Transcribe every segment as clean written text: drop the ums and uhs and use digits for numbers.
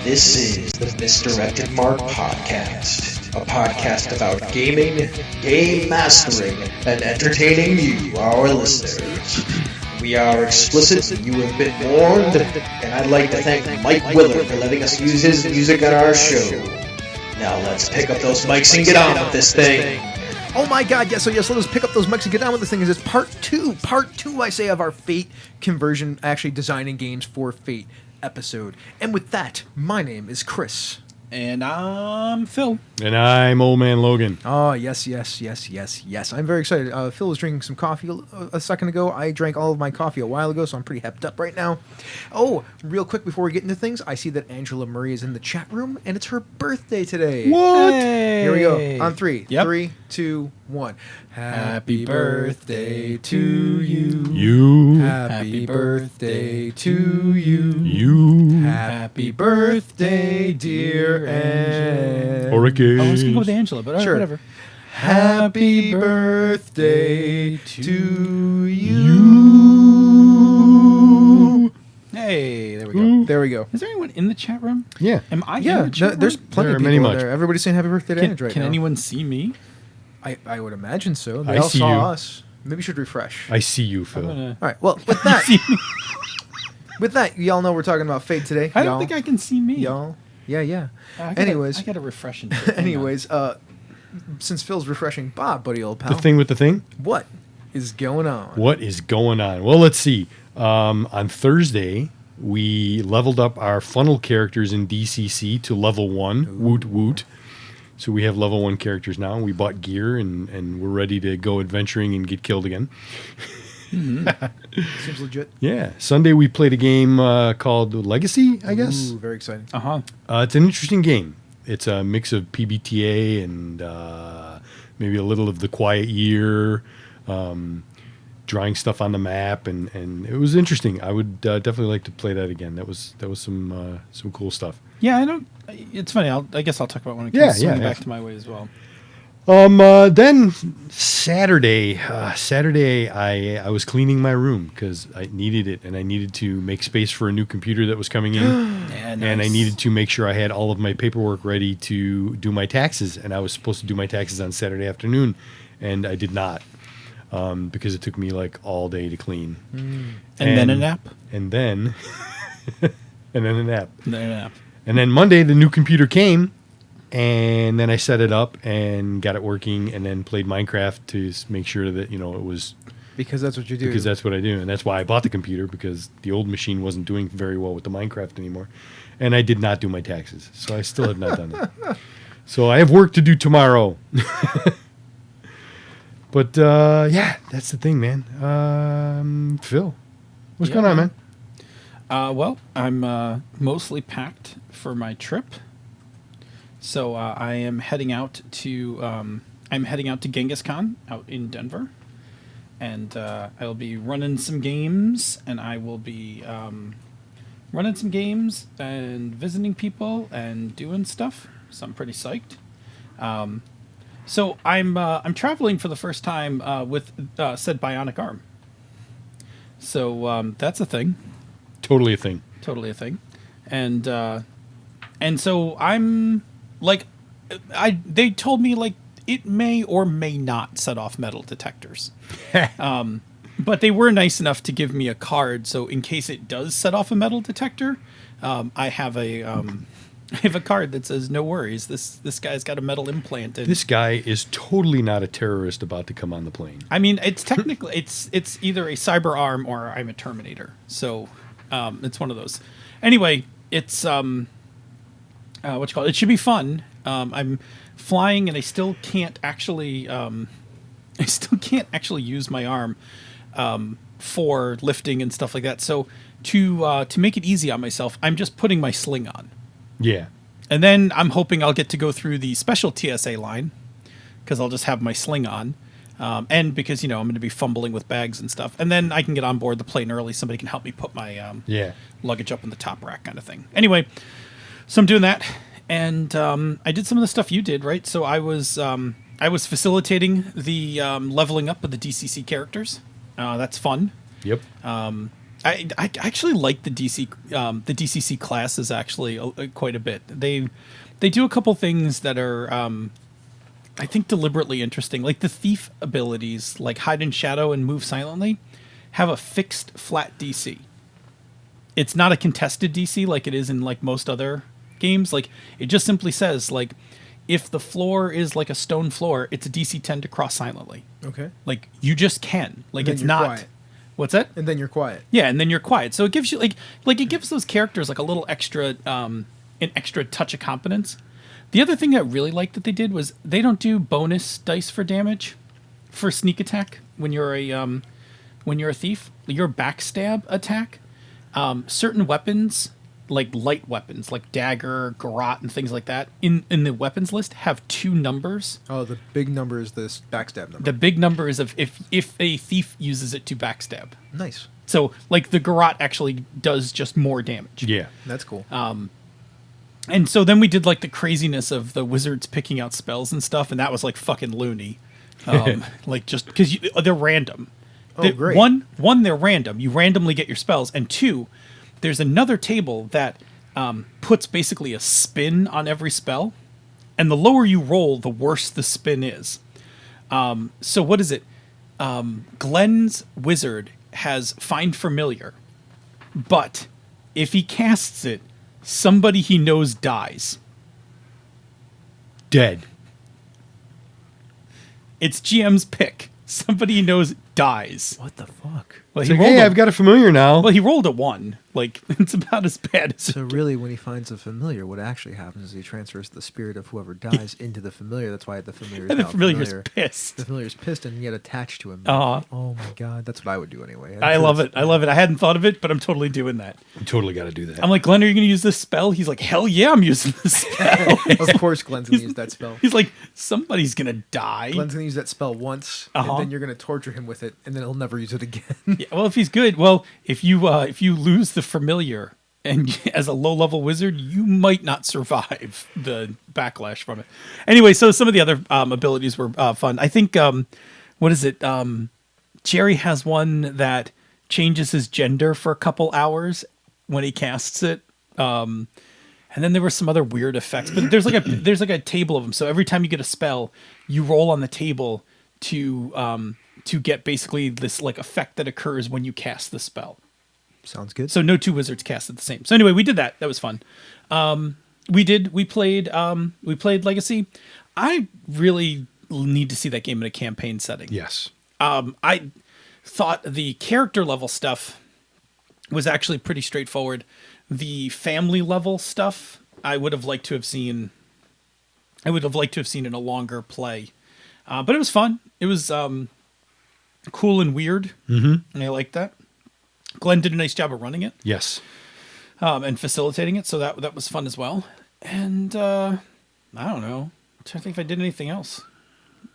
This is the Misdirected Mark Podcast, a podcast about gaming, game mastering, and entertaining you, our listeners. We are explicit, and you have been warned, and I'd like to thank Mike Willard for letting us use his music on our show. Now let's pick up those mics and get on with this thing. Oh my god, yes, let us pick up those mics and get on with this thing. It's part two, I say, of our Fate conversion, actually designing games for Fate episode. And with that, my name is Chris. And I'm Phil. And I'm Old Man Logan. Oh, yes. I'm very excited. Phil was drinking some coffee a second ago. I drank all of my coffee a while ago, so I'm pretty hepped up right now. Oh, real quick before we get into things, I see that Angela Murray is in the chat room, and it's her birthday today. What? Hey. Here we go. On three. Yep. 3, 2, 1. Happy birthday to you. You. Happy birthday to you. You. Happy birthday, dear Angela. Hurricane. I was going to go with Angela, but all right, Sure. whatever. Happy birthday to you. Hey, there we go. There we go. Is there anyone in the chat room? Yeah. Am I Yeah, in the chat there's room? plenty There of are people many in much. there. Everybody's saying happy birthday to Andrew right Can now. anyone see me? I would imagine so. They I all see saw you. us. Maybe you should refresh. I see you, I'm Phil. gonna... All right. Well, with that, with that, y'all know we're talking about Fate today. I y'all, don't think I can see me. Y'all. Yeah. I gotta refresh into it. Hang on. Anyways, since Phil's refreshing Bob, buddy old pal, The thing with the thing? what is going on? What is going on? Well, let's see. On Thursday, we leveled up our funnel characters in DCC to level 1. Woot woot. So we have level 1 characters now. We bought gear and we're ready to go adventuring and get killed again. Seems legit. Yeah. Sunday we played a game called Legacy, I guess. Ooh, very exciting. Uh-huh. It's an interesting game. It's a mix of PBTA and maybe a little of the Quiet Year, drawing stuff on the map, and it was interesting. I would definitely like to play that again. That was some cool stuff. Yeah, I don't... It's funny. I guess I'll talk about when it Yeah, comes yeah, back yeah. to my way as well. Then Saturday, I was cleaning my room because I needed it, and I needed to make space for a new computer that was coming in, Yeah, and I nice. needed to make sure I had all of my paperwork ready to do my taxes, and I was supposed to do my taxes on Saturday afternoon, and I did not because it took me like all day to clean. And then a nap. And then and then a nap. And then a nap. And then Monday, the new computer came, and then I set it up and got it working, and then played Minecraft to make sure that, it was, Because that's what you do. because that's what I do. And that's why I bought the computer, because the old machine wasn't doing very well with the Minecraft anymore. And I did not do my taxes, so I still have not done that. So I have work to do tomorrow. But, yeah, that's the thing, man. Phil, what's Yeah, going on, man? Well, I'm mostly packed for my trip, so I am heading out to Genghis Khan out in Denver, and I'll be running some games, and I will be running some games and visiting people and doing stuff. So I'm pretty psyched. So I'm traveling for the first time with said bionic arm. So that's a thing. Totally a thing. Totally a thing. And so I'm like, they told me like it may or may not set off metal detectors. But they were nice enough to give me a card, so in case it does set off a metal detector, I have a card that says no worries. This guy's got a metal implant. And This guy is totally not a terrorist about to come on the plane. I mean, it's technically it's either a cyber arm or I'm a Terminator. So it's one of those. Anyway, it's what you call it. It should be fun. I'm flying and I still can't actually use my arm for lifting and stuff like that. So to make it easy on myself, I'm just putting my sling on. Yeah. And then I'm hoping I'll get to go through the special TSA line because I'll just have my sling on. And because, I'm going to be fumbling with bags and stuff. And then I can get on board the plane early. Somebody can help me put my luggage up in the top rack kind of thing. Anyway, so I'm doing that. And I did some of the stuff you did, right? So I was facilitating the leveling up of the DCC characters. That's fun. Yep. I actually like the DCC classes actually quite a bit. They do a couple things that are I think deliberately interesting. Like the thief abilities, like hide in shadow and move silently, have a fixed flat DC. It's not a contested DC like it is in like most other games. Like it just simply says like if the floor is like a stone floor, it's a DC 10 to cross silently. Okay. Like you just can. Like And then it's you're not. quiet. What's that? And then you're quiet. Yeah, and then you're quiet. So it gives you like it gives those characters like a little extra an extra touch of competence. The other thing I really liked that they did was they don't do bonus dice for damage for sneak attack when you're a thief. Your backstab attack, certain weapons like light weapons like dagger, garrote, and things like that in the weapons list have 2 numbers. Oh, the big number is this backstab number. The big number is if a thief uses it to backstab. Nice. So like the garrote actually does just more damage. Yeah. That's cool. And so then we did like the craziness of the wizards picking out spells and stuff, and that was like fucking loony. Like just because they're random. Oh, great. One, they're random. You randomly get your spells, and 2, there's another table that puts basically a spin on every spell, and the lower you roll, the worse the spin is. So what is it? Glenn's wizard has Find Familiar, but if he casts it, somebody he knows dies. Dead. It's GM's pick. Somebody he knows dies. What the fuck? Well, It's like, hey, I've got a familiar now. Well, he rolled a 1. Like, it's about as bad as... So really, when he finds a familiar, what actually happens is he transfers the spirit of whoever dies into the familiar. That's why the familiar is And the now familiar's familiar. pissed. The familiar's pissed and yet attached to him. Uh-huh. Oh my god, that's what I would do anyway. I love it. I love it. I hadn't thought of it, but I'm totally doing that. You totally got to do that. I'm like, Glenn, are you going to use this spell? He's like, hell yeah, I'm using this spell. Of course, Glenn's gonna use that spell. He's like, somebody's going to die. Glenn's gonna use that spell once, Uh-huh. and then you're gonna torture him with it, and then he'll never use it again. Yeah, well, if he's good, well, if you lose the familiar and as a low-level wizard, you might not survive the backlash from it. Anyway, so some of the other abilities were fun. I think, what is it? Jerry has one that changes his gender for a couple hours when he casts it. And then there were some other weird effects, but there's like a table of them. So every time you get a spell, you roll on the table to get basically this like effect that occurs when you cast the spell. Sounds good. So no 2 wizards cast at the same. So anyway, we did that. That was fun. We played Legacy. I really need to see that game in a campaign setting. Yes. I thought the character level stuff was actually pretty straightforward. The family level stuff, I would have liked to have seen in a longer play. But it was fun. It was cool and weird. Mm-hmm. And I liked that. Glenn did a nice job of running it. Yes. And facilitating it, so that was fun as well. And I don't know. I'm trying to think if I did anything else.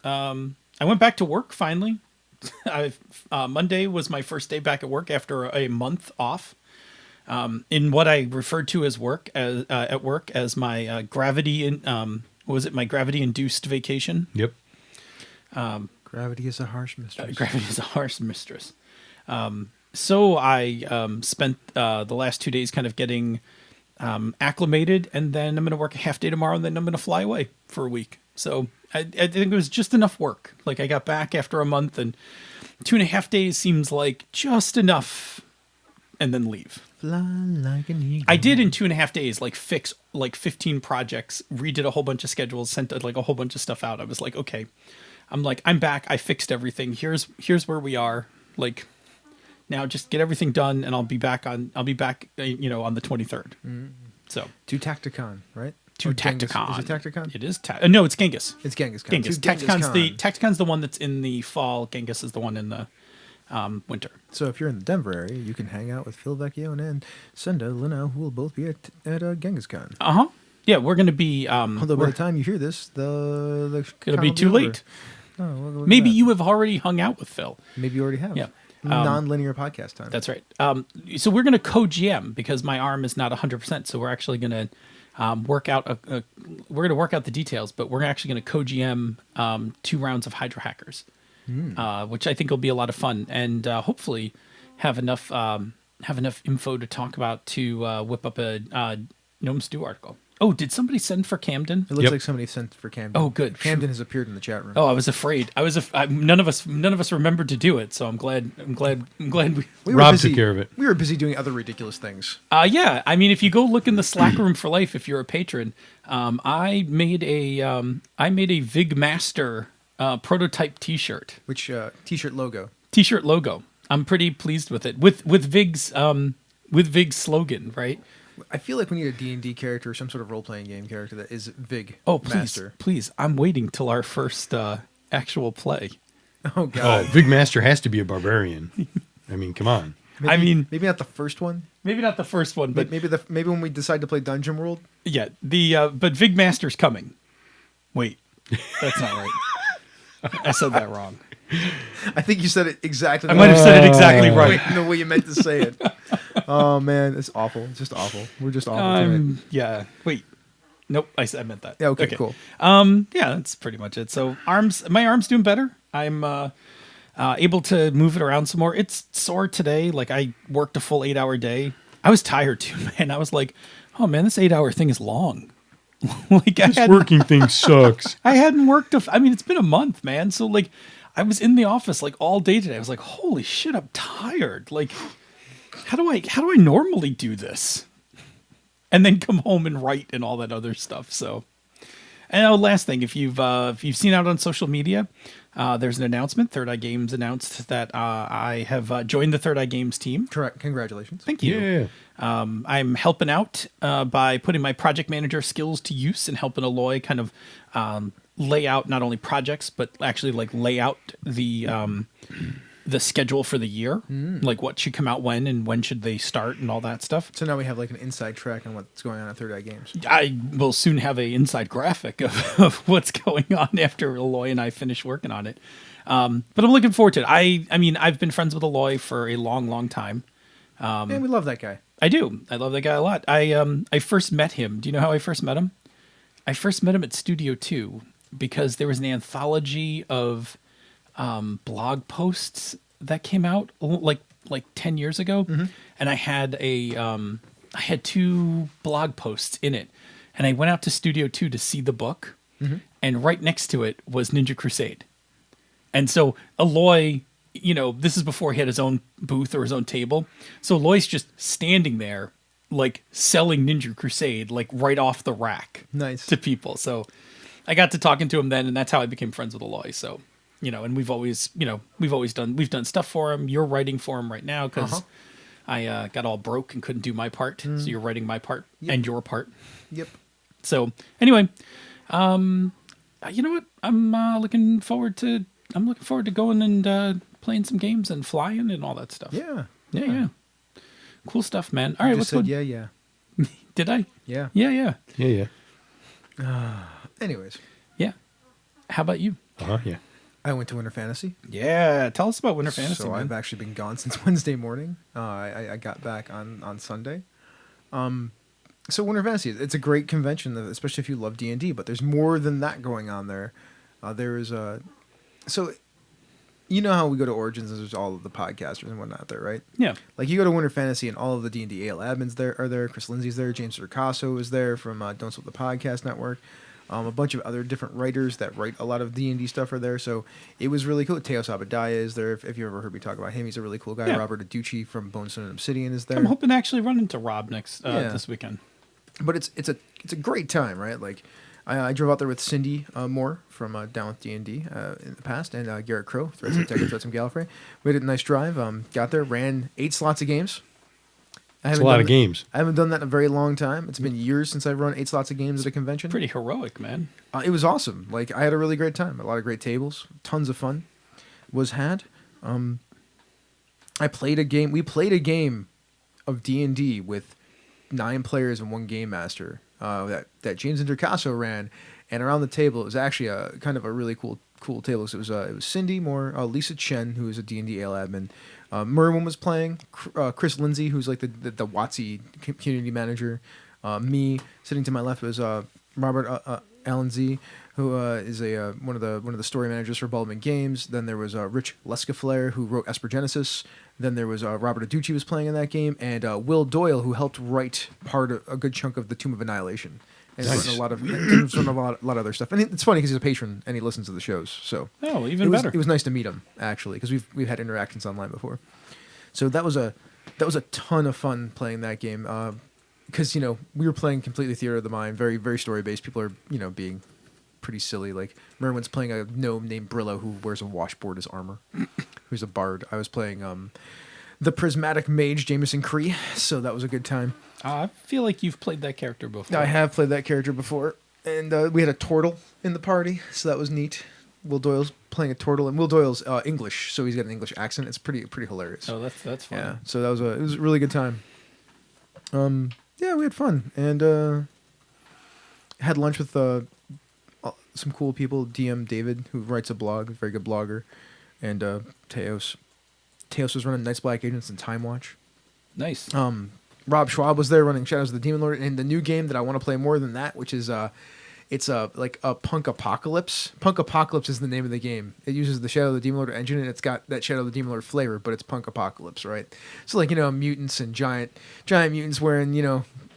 I went back to work finally. Monday was my first day back at work after a month off. In what I referred to as at work as my my gravity induced vacation. Yep. Gravity is a harsh mistress. Gravity is a harsh mistress. So I spent the last 2 days kind of getting acclimated, and then I'm going to work a half day tomorrow, and then I'm going to fly away for a week. So I think it was just enough work. Like I got back after a month, and 2.5 days seems like just enough, and then leave. Fly like an eagle. I did in 2.5 days, like fix like 15 projects, redid a whole bunch of schedules, sent like a whole bunch of stuff out. I was like, okay, I'm back. I fixed everything. Here's where we are. Like, now just get everything done, and I'll be back on the 23rd. Mm. So to Tacticon, right? To Or Genghis- Tacticon. Is it Tacticon? It is. No, it's Genghis. It's Genghis Khan. Genghis. To Genghis Tacticon's the one that's in the fall. Genghis is the one in the winter. So if you're in the Denver area, you can hang out with Phil Vecchio and Senda Lino, who will both be at Genghis Khan. Yeah, we're going to be. Although by the time you hear this, the It'll be con too will late. Oh, well, look at Maybe that. you have already hung out with Phil. Maybe you already have. Yeah. Non-linear podcast time. That's right. So we're going to co-GM because my arm is not 100%. So we're actually going to work out. We're going to work out the details, but we're actually going to co-GM 2 rounds of Hydra Hackers, which I think will be a lot of fun, and hopefully have enough have enough info to talk about to whip up a Gnome Stew article. Oh, did somebody send for Camden? It looks Yep. like somebody sent for Camden. Oh, good. Camden has appeared in the chat room. Oh, I was afraid. None of us remembered to do it, so I'm glad we. Rob took care of it. We were busy doing other ridiculous things. Yeah, I mean, if you go look in the Slack room for life, if you're a patron, I made a Vig Master prototype T-shirt. Which T-shirt logo? T-shirt logo. I'm pretty pleased with it. With Vig's slogan, right? I feel like we need a D&D character or some sort of role-playing game character that is Vig Oh, please, Master. please. I'm waiting till our first actual play. Oh Oh, god. Big Master has to be a barbarian. I mean, come on. Maybe not the first one. Maybe not the first one, but Maybe when we decide to play Dungeon World. yeah, but Vig Master's coming. Wait, that's not right. I said that wrong. I think you said it exactly. I might have said it exactly right. the way you meant to say it. Oh man, it's awful. It's just awful. We're just awful tonight. Yeah. Wait. Nope. I meant that. Yeah. Okay. Cool. Yeah, that's pretty much it. So my arm's doing better. I'm able to move it around some more. It's sore today. Like I worked a full 8-hour day. I was tired too, man. I was like, oh man, this 8-hour thing is long. Like This working thing sucks. I hadn't worked. I mean, it's been a month, man. So like, I was in the office like all day today. I was like, holy shit, I'm tired. Like, how do I normally do this? And then come home and write and all that other stuff. So, and last thing, if you've seen out on social media, there's an announcement. Third Eye Games announced that I have joined the Third Eye Games team. Correct. Congratulations. Thank you. Yeah. I'm helping out by putting my project manager skills to use and helping Aloy kind of lay out not only projects but actually like lay out the schedule for the year, like what should come out when should they start and all that stuff. So now we have like an inside track on what's going on at Third Eye Games. I will soon have a inside graphic of what's going on after Aloy and I finish working on it. But I'm looking forward to it. I mean, I've been friends with Aloy for a long, long time. Yeah, we love that guy. I do. I love that guy a lot. I first met him. Do you know how I first met him? I first met him at Studio 2 because there was an anthology of blog posts that came out like 10 years ago, and I had I had 2 blog posts in it, and I went out to Studio 2 to see the book, and right next to it was Ninja Crusade, and so Aloy, you know, this is before he had his own booth or his own table, so Aloy's just standing there like selling Ninja Crusade like right off the rack, Nice. to people. So I got to talking to him then, and that's how I became friends with Aloy. So, you know, and we've done stuff for him. You're writing for him right now because I got all broke and couldn't do my part. So you're writing my part and your part. Yep. So anyway, you know what? I'm looking forward to going and playing some games and flying and all that stuff. Yeah. Cool stuff, man. All right, Just what's said going? yeah. Did I? Yeah. Yeah. Anyways, Yeah. How about you? Yeah. I went to Winter Fantasy. Yeah, tell us about Winter Fantasy, So man. I've actually been gone since Wednesday morning. I got back on Sunday. So Winter Fantasy, it's a great convention, especially if you love D&D. But there's more than that going on there. So you know how we go to Origins and there's all of the podcasters and whatnot there, right? Yeah. Like you go to Winter Fantasy and all of the D&D AL admins are there. Chris Lindsay's there. James Cercaso is there from Don't Stop the Podcast Network. A bunch of other different writers that write a lot of D&D stuff are there. So it was really cool. Teos Abadaya is there. If you ever heard me talk about him, he's a really cool guy. Yeah. Robert Aducci from Bonestone and Obsidian is there. I'm hoping to actually run into Rob this weekend. But it's a great time, right? Like I drove out there with Cindy Moore from Down with D&D in the past, and Garrett Crow, Threats of Tegra, Threats of Gallifrey. We had a nice drive. Got there, ran 8 slots of games. It's a lot of games. I haven't done that in a very long time. It's been years since I've run 8 slots of games at a convention. Pretty heroic, man. It was awesome. Like I had a really great time. A lot of great tables. Tons of fun was had. I played a game. We played a game of D&D with 9 players and 1 game master that James Intercasso ran. And around the table, it was actually a kind of a really cool table. So it was Cindy Moore, Lisa Chen, who is a D&D AL admin. Merwin was playing. Chris Lindsay, who's like the WotC community manager. Me sitting to my left was Robert Allen Z, who is one of the story managers for Baldwin Games. Then there was Rich Lescaflair, who wrote Esper Genesis. Then there was Robert Aducci was playing in that game, and Will Doyle, who helped write a good chunk of the Tomb of Annihilation. And Nice. he's written a lot of other stuff. And it's funny because he's a patron and he listens to the shows. So even better. It was nice to meet him actually because we've had interactions online before. So that was a ton of fun playing that game. Because we were playing completely theater of the mind, very very story based. People are being pretty silly. Like Merwin's playing a gnome named Brillo who wears a washboard as armor, who's a bard. I was playing the prismatic mage Jameson Cree, so that was a good time. I feel like you've played that character before. I have played that character before, and we had a turtle in the party, so that was neat. Will Doyle's playing a turtle, and Will Doyle's English, so he's got an English accent. It's pretty hilarious. Oh, that's fun. Yeah, so it was a really good time. Yeah, we had fun and had lunch with some cool people. DM David, who writes a blog, a very good blogger, and Teos. Teos was running Knights Black Agents and Time Watch. Nice. Rob Schwab was there running Shadows of the Demon Lord, and the new game that I want to play more than that, which is it's like a Punk Apocalypse. Punk Apocalypse is the name of the game. It uses the Shadow of the Demon Lord engine, and it's got that Shadow of the Demon Lord flavor, but it's Punk Apocalypse, right? So like mutants and giant mutants wearing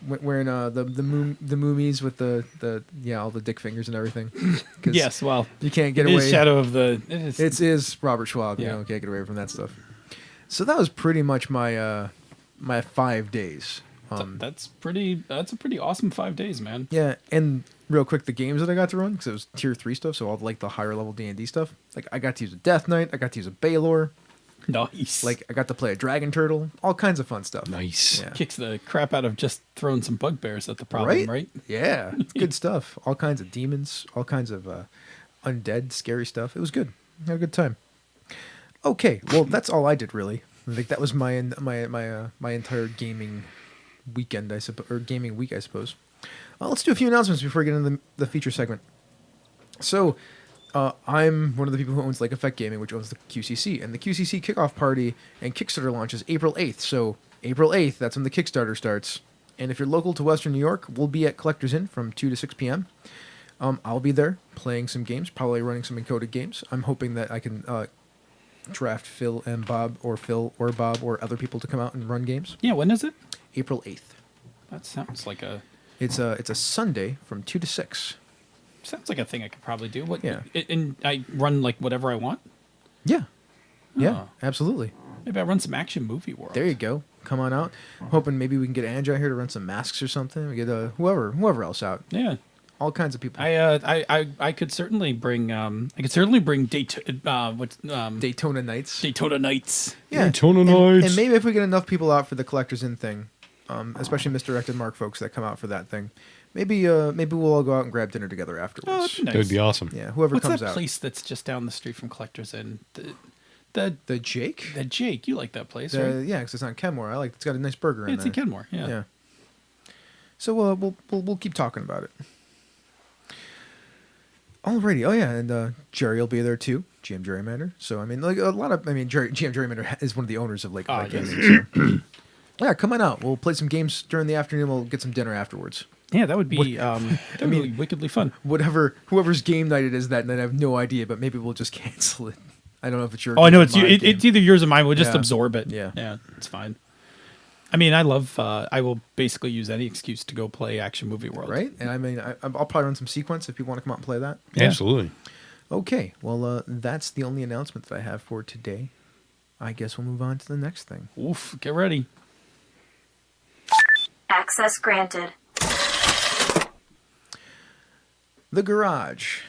wearing the moomies with the all the dick fingers and everything. 'Cause yes, well, you can't get it away. is Shadow of the. It It's Robert Schwab. Yeah. Can't get away from that stuff. So that was pretty much my my 5 days. That's a pretty awesome 5 days, man. Yeah, and real quick, the games that I got to run, because it was tier 3 stuff, so all like the higher level D&D stuff. Like I got to use a Death Knight, I got to use a Baylor, Nice. like I got to play a Dragon Turtle, all kinds of fun stuff. Nice. Yeah. Kicks the crap out of just throwing some bugbears at the problem, right? Yeah, it's good stuff. All kinds of demons, all kinds of undead, scary stuff. It was good. I had a good time. Okay, well that's all I did really. Like that was my entire gaming weekend, I suppose, or gaming week, I suppose. Let's do a few announcements before we get into the feature segment. So, I'm one of the people who owns Lake Effect Gaming, which owns the QCC, and the QCC kickoff party and Kickstarter launch is April 8th. So, April 8th, that's when the Kickstarter starts. And if you're local to Western New York, we'll be at Collector's Inn from 2 to 6 p.m. I'll be there playing some games, probably running some encoded games. I'm hoping that I can draft Phil and Bob, or Phil or Bob or other people to come out and run games. Yeah, when is it? April 8th. That sounds like a It's a Sunday from 2 to 6. thing I could probably do. What? Yeah. And I run like whatever I want. Yeah. Yeah, Oh. absolutely. Maybe I run some Action Movie World. There you go. Come on out. Hoping maybe we can get Angie out here to run some masks or something. We get whoever else out. Yeah. All kinds of people. I could certainly bring Daytona Nights. Daytona Nights. Yeah. Daytona And- Nights. And maybe if we get enough people out for the Collector's Inn thing, especially Misdirected Mark folks that come out for that thing, maybe we'll all go out and grab dinner together Oh, afterwards. that'd be nice. That would be awesome. Yeah, whoever What's comes that out. place that's just down the street from Collector's Inn? The Jake? The Jake. You like that place, right? Yeah, because it's on Kenmore. It's got a nice burger Yeah, in it's there. in Kenmore. Yeah. Yeah. So we'll keep talking about it. Alrighty. Oh yeah, and Jerry will be there too. GM Gerrymander. So I mean, like GM Gerrymander is one of the owners of Lake Effect yes. Gaming. So. Yeah, come on out. We'll play some games during the afternoon. We'll get some dinner afterwards. Yeah, that would be be wickedly fun. Whoever's game night it is that night, I have no idea. But maybe we'll just cancel it. I don't know if it's your. Oh, I know game or it's my game. it's either yours or mine. We'll just Yeah. absorb it. Yeah. Yeah, it's fine. I mean, I love. I will basically use any excuse to go play Action Movie World. Right, and I mean, I'll probably run some sequence if people want to come out and play that. Yeah. Absolutely. Okay, well, that's the only announcement that I have for today. I guess we'll move on to the next thing. Oof! Get ready. Access granted. The Garage.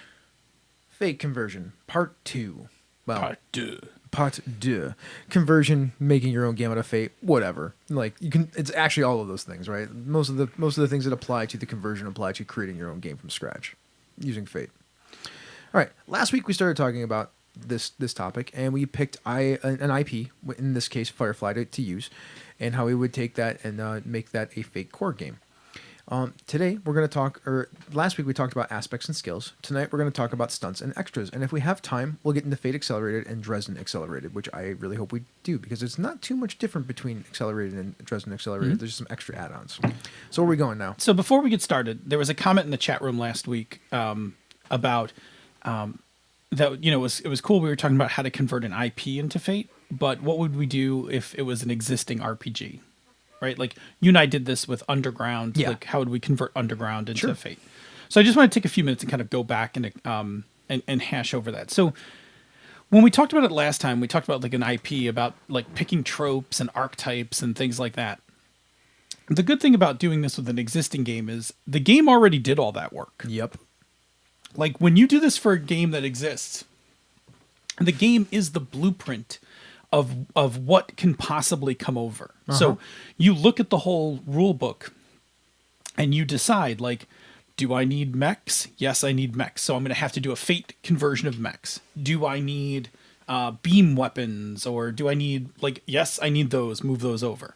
Fake Conversion, Part 2. Well, Part 2. Conversion, making your own game out of Fate, whatever. Like, you can, it's actually all of those things, right? Most of the things that apply to the conversion apply to creating your own game from scratch using Fate. All right, last week we started talking about this topic, and we picked an IP, in this case Firefly, to use, and how we would take that and make that a Fate core game. Today we're going to talk, or last week we talked about aspects and skills. Tonight we're going to talk about stunts and extras. And if we have time, we'll get into Fate Accelerated and Dresden Accelerated, which I really hope we do because it's not too much different between Accelerated and Dresden Accelerated. There's some extra add-ons. So where are we going now? So before we get started, there was a comment in the chat room last week about that it was cool. We were talking about how to convert an IP into Fate, but what would we do if it was an existing RPG? Right, like you and I did this with Underground. Yeah. Like, how would we convert Underground into Sure. Fate? So I just want to take a few minutes and kind of go back and hash over that. So when we talked about it last time, we talked about like an IP, about like picking tropes and archetypes and things like that. The good thing about doing this with an existing game is the game already did all that work. Yep. Like when you do this for a game that exists, the game is the blueprint of what can possibly come over. So you look at the whole rule book and you decide, like, do I need mechs? Yes, I need mechs. So I'm going to have to do a Fate conversion of mechs. Do I need beam weapons? Or do I need, like, yes, I need those. Move those over.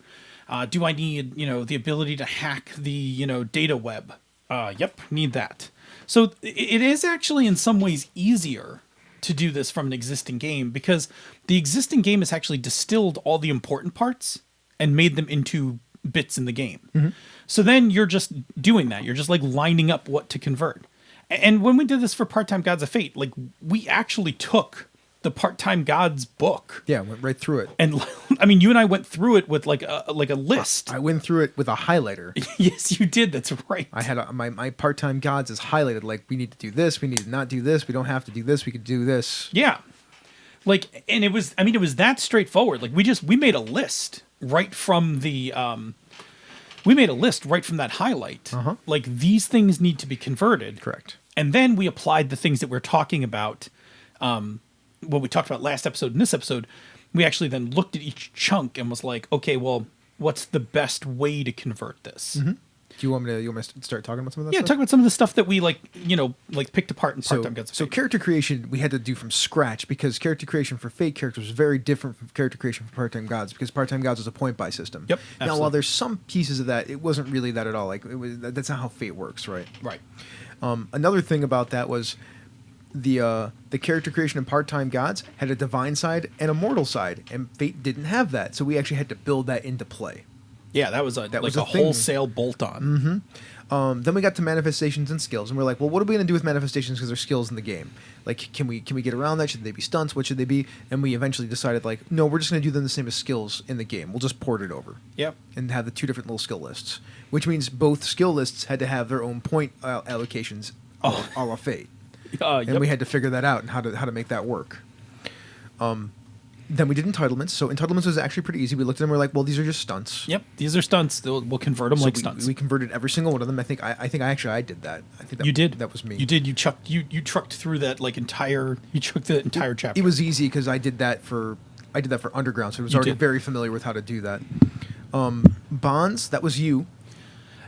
Do I need, the ability to hack the, data web? Yep, need that. So it is actually in some ways easier to do this from an existing game because the existing game has actually distilled all the important parts and made them into bits in the game. So then you're just doing that. You're just like lining up what to convert. And when we did this for Part-Time Gods of Fate, like we actually took the Part-Time Gods book. Yeah, went right through it. And I mean, you and I went through it with like a list. I went through it with a highlighter. Yes, you did. That's right. I had my part-time gods is highlighted. Like we need to do this. We need to not do this. We don't have to do this. We could do this. Yeah. Like, and it was that straightforward. Like we made a list right from the, we made a list right from that highlight. Like these things need to be converted. Correct. And then we applied the things that we're talking about, what we talked about last episode and this episode. We actually then looked at each chunk and was like, okay, well, what's the best way to convert this? Do you want me to start talking about some of that Yeah, stuff? talk about some of the stuff that we like picked apart in Part-Time Gods of So Fate. character creation we had to do from scratch because character creation for Fate characters was very different from character creation for Part-Time Gods because Part-Time Gods was a point buy system. Yep, Now absolutely. while there's some pieces of that, it wasn't really that at all. Like that's not how Fate works, right? Right. Another thing about that was the character creation in Part-Time Gods had a divine side and a mortal side, and Fate didn't have that, so we actually had to build that into play. Yeah, that was a was a thing. wholesale bolt on. Then we got to manifestations and skills, and we're like, well, what are we going to do with manifestations because they're skills in the game? Like, can we get around that? Should they be stunts? What should they be? And we eventually decided, like, no, we're just going to do them the same as skills in the game. We'll just port it over. Yep. And have the two different little skill lists, which means both skill lists had to have their own point allocations a la Fate. And Yep. we had to figure that out and how to make that work. Then we did entitlements. So entitlements was actually pretty easy. We looked at them and we're like, well, these are just stunts. Yep, these are stunts. We'll convert them So like we, stunts. we converted every single one of them. I think I did that. I think that, You did. That was me. You did. You trucked through that like entire. You trucked the entire chapter. It was easy because I did that for Underground, so I was You already did. very familiar with how to do that. Bonds, that was you.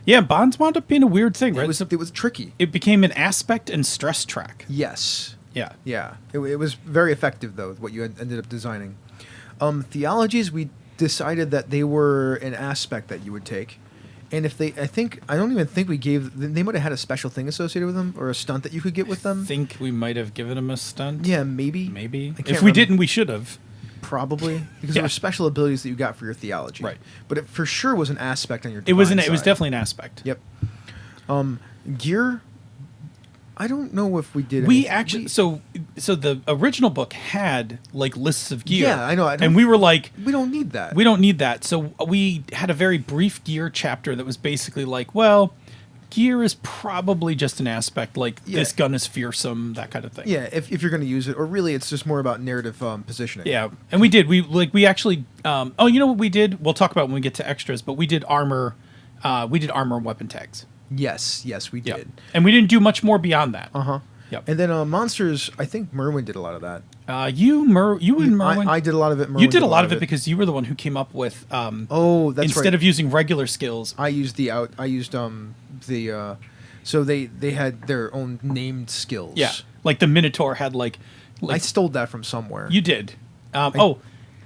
Yeah, bonds wound up being a weird thing, right? It was tricky. It became an aspect and stress track. Yes. Yeah. Yeah. It was very effective though. What you ended up designing. Theologies, we decided that they were an aspect that you would take. And if I don't even think we gave, they might have had a special thing associated with them or a stunt that you could get with them. I think we might have given him a stunt. Yeah, maybe. Maybe. I can't If we remember. didn't, we should have. Probably because Yeah. there were special abilities that you got for your theology, Right. But it for sure was an aspect on your. It was divine it was side. definitely an aspect. Yep. Gear. I don't know if we did. We anything. actually so the original book had like lists of gear. Yeah, I know, I don't- and we were like, we don't need that. we don't need that. So we had a very brief gear chapter that was basically like, well, gear is probably just an aspect. Like Yeah. this gun is fearsome, that kind of thing. Yeah, if you're going to use it, or really, it's just more about narrative positioning. Yeah, and we did. We actually. Oh, you know what we did? We'll talk about when we get to extras. But we did armor. We did armor and weapon tags. Yes, we Yeah, did. and we didn't do much more beyond that. Uh huh. Yep. And then monsters. I think Merwin did a lot of that. You and Merwin. I did a lot of it. Merwin you did a lot of it because you were the one who came up with. Oh, that's instead right. of using regular skills. I used the. So they had their own named skills. Yeah, like the Minotaur had like I stole that from somewhere. you did.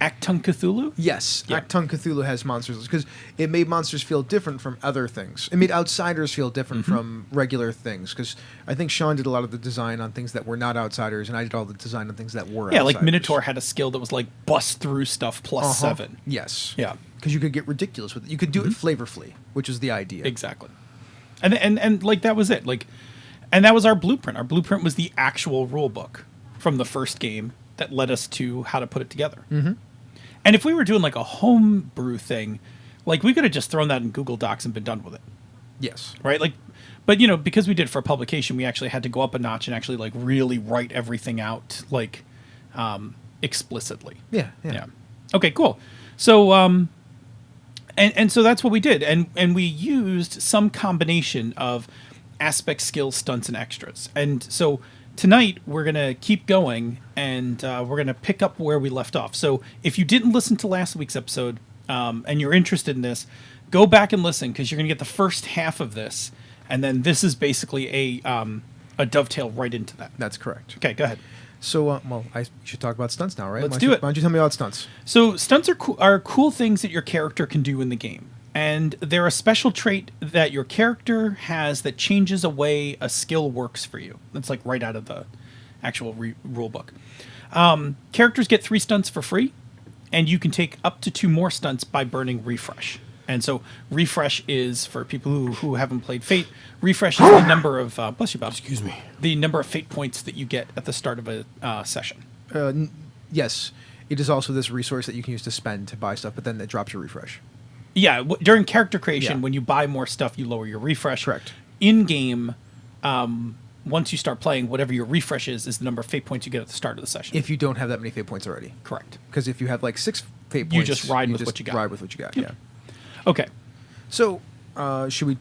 Actung Cthulhu? Yes, Yeah. Actung Cthulhu has monsters because it made monsters feel different from other things. It made outsiders feel different from regular things because I think Sean did a lot of the design on things that were not outsiders, and I did all the design on things that were Yeah, outsiders. like Minotaur had a skill that was like bust through stuff plus 7. Yes. Yeah. Because you could get ridiculous with it. You could do it flavorfully, which is the idea. Exactly. And like that was it. Like, and that was our blueprint. Our blueprint was the actual rule book from the first game that led us to how to put it together. Mm-hmm. And if we were doing like a homebrew thing, like we could have just thrown that in Google Docs and been done with it, Yes. right? Like, but you know, because we did it for publication, we actually had to go up a notch and actually like really write everything out like explicitly. Yeah. Yeah. Okay, cool. So and so that's what we did. And we used some combination of aspect, skills, stunts, and extras. And so tonight we're going to keep going and we're going to pick up where we left off. So if you didn't listen to last week's episode and you're interested in this, go back and listen because you're going to get the first half of this. And then this is basically a dovetail right into that. That's correct. Okay, go ahead. So, well, I should talk about stunts now, right? Let's Why do don't you- it. Why don't you tell me about stunts? So stunts are cool things that your character can do in the game. And they're a special trait that your character has that changes a way a skill works for you. That's like right out of the actual rule book. Characters get 3 stunts for free, and you can take up to 2 more stunts by burning refresh. And so refresh is, for people who haven't played Fate, refresh is the number of, bless you, Bob. Excuse me. The number of Fate points that you get at the start of a session. Yes, it is also this resource that you can use to spend to buy stuff, but then it drops your refresh. Yeah, during character creation, Yeah. when you buy more stuff, you lower your refresh. Correct. In game, once you start playing, whatever your refresh is the number of fate points you get at the start of the session. If you don't have that many fate points already. Correct. Because if you have like 6 fate points, You just ride with what you got. Ride with what you got, Yep. yeah. Okay, So, should we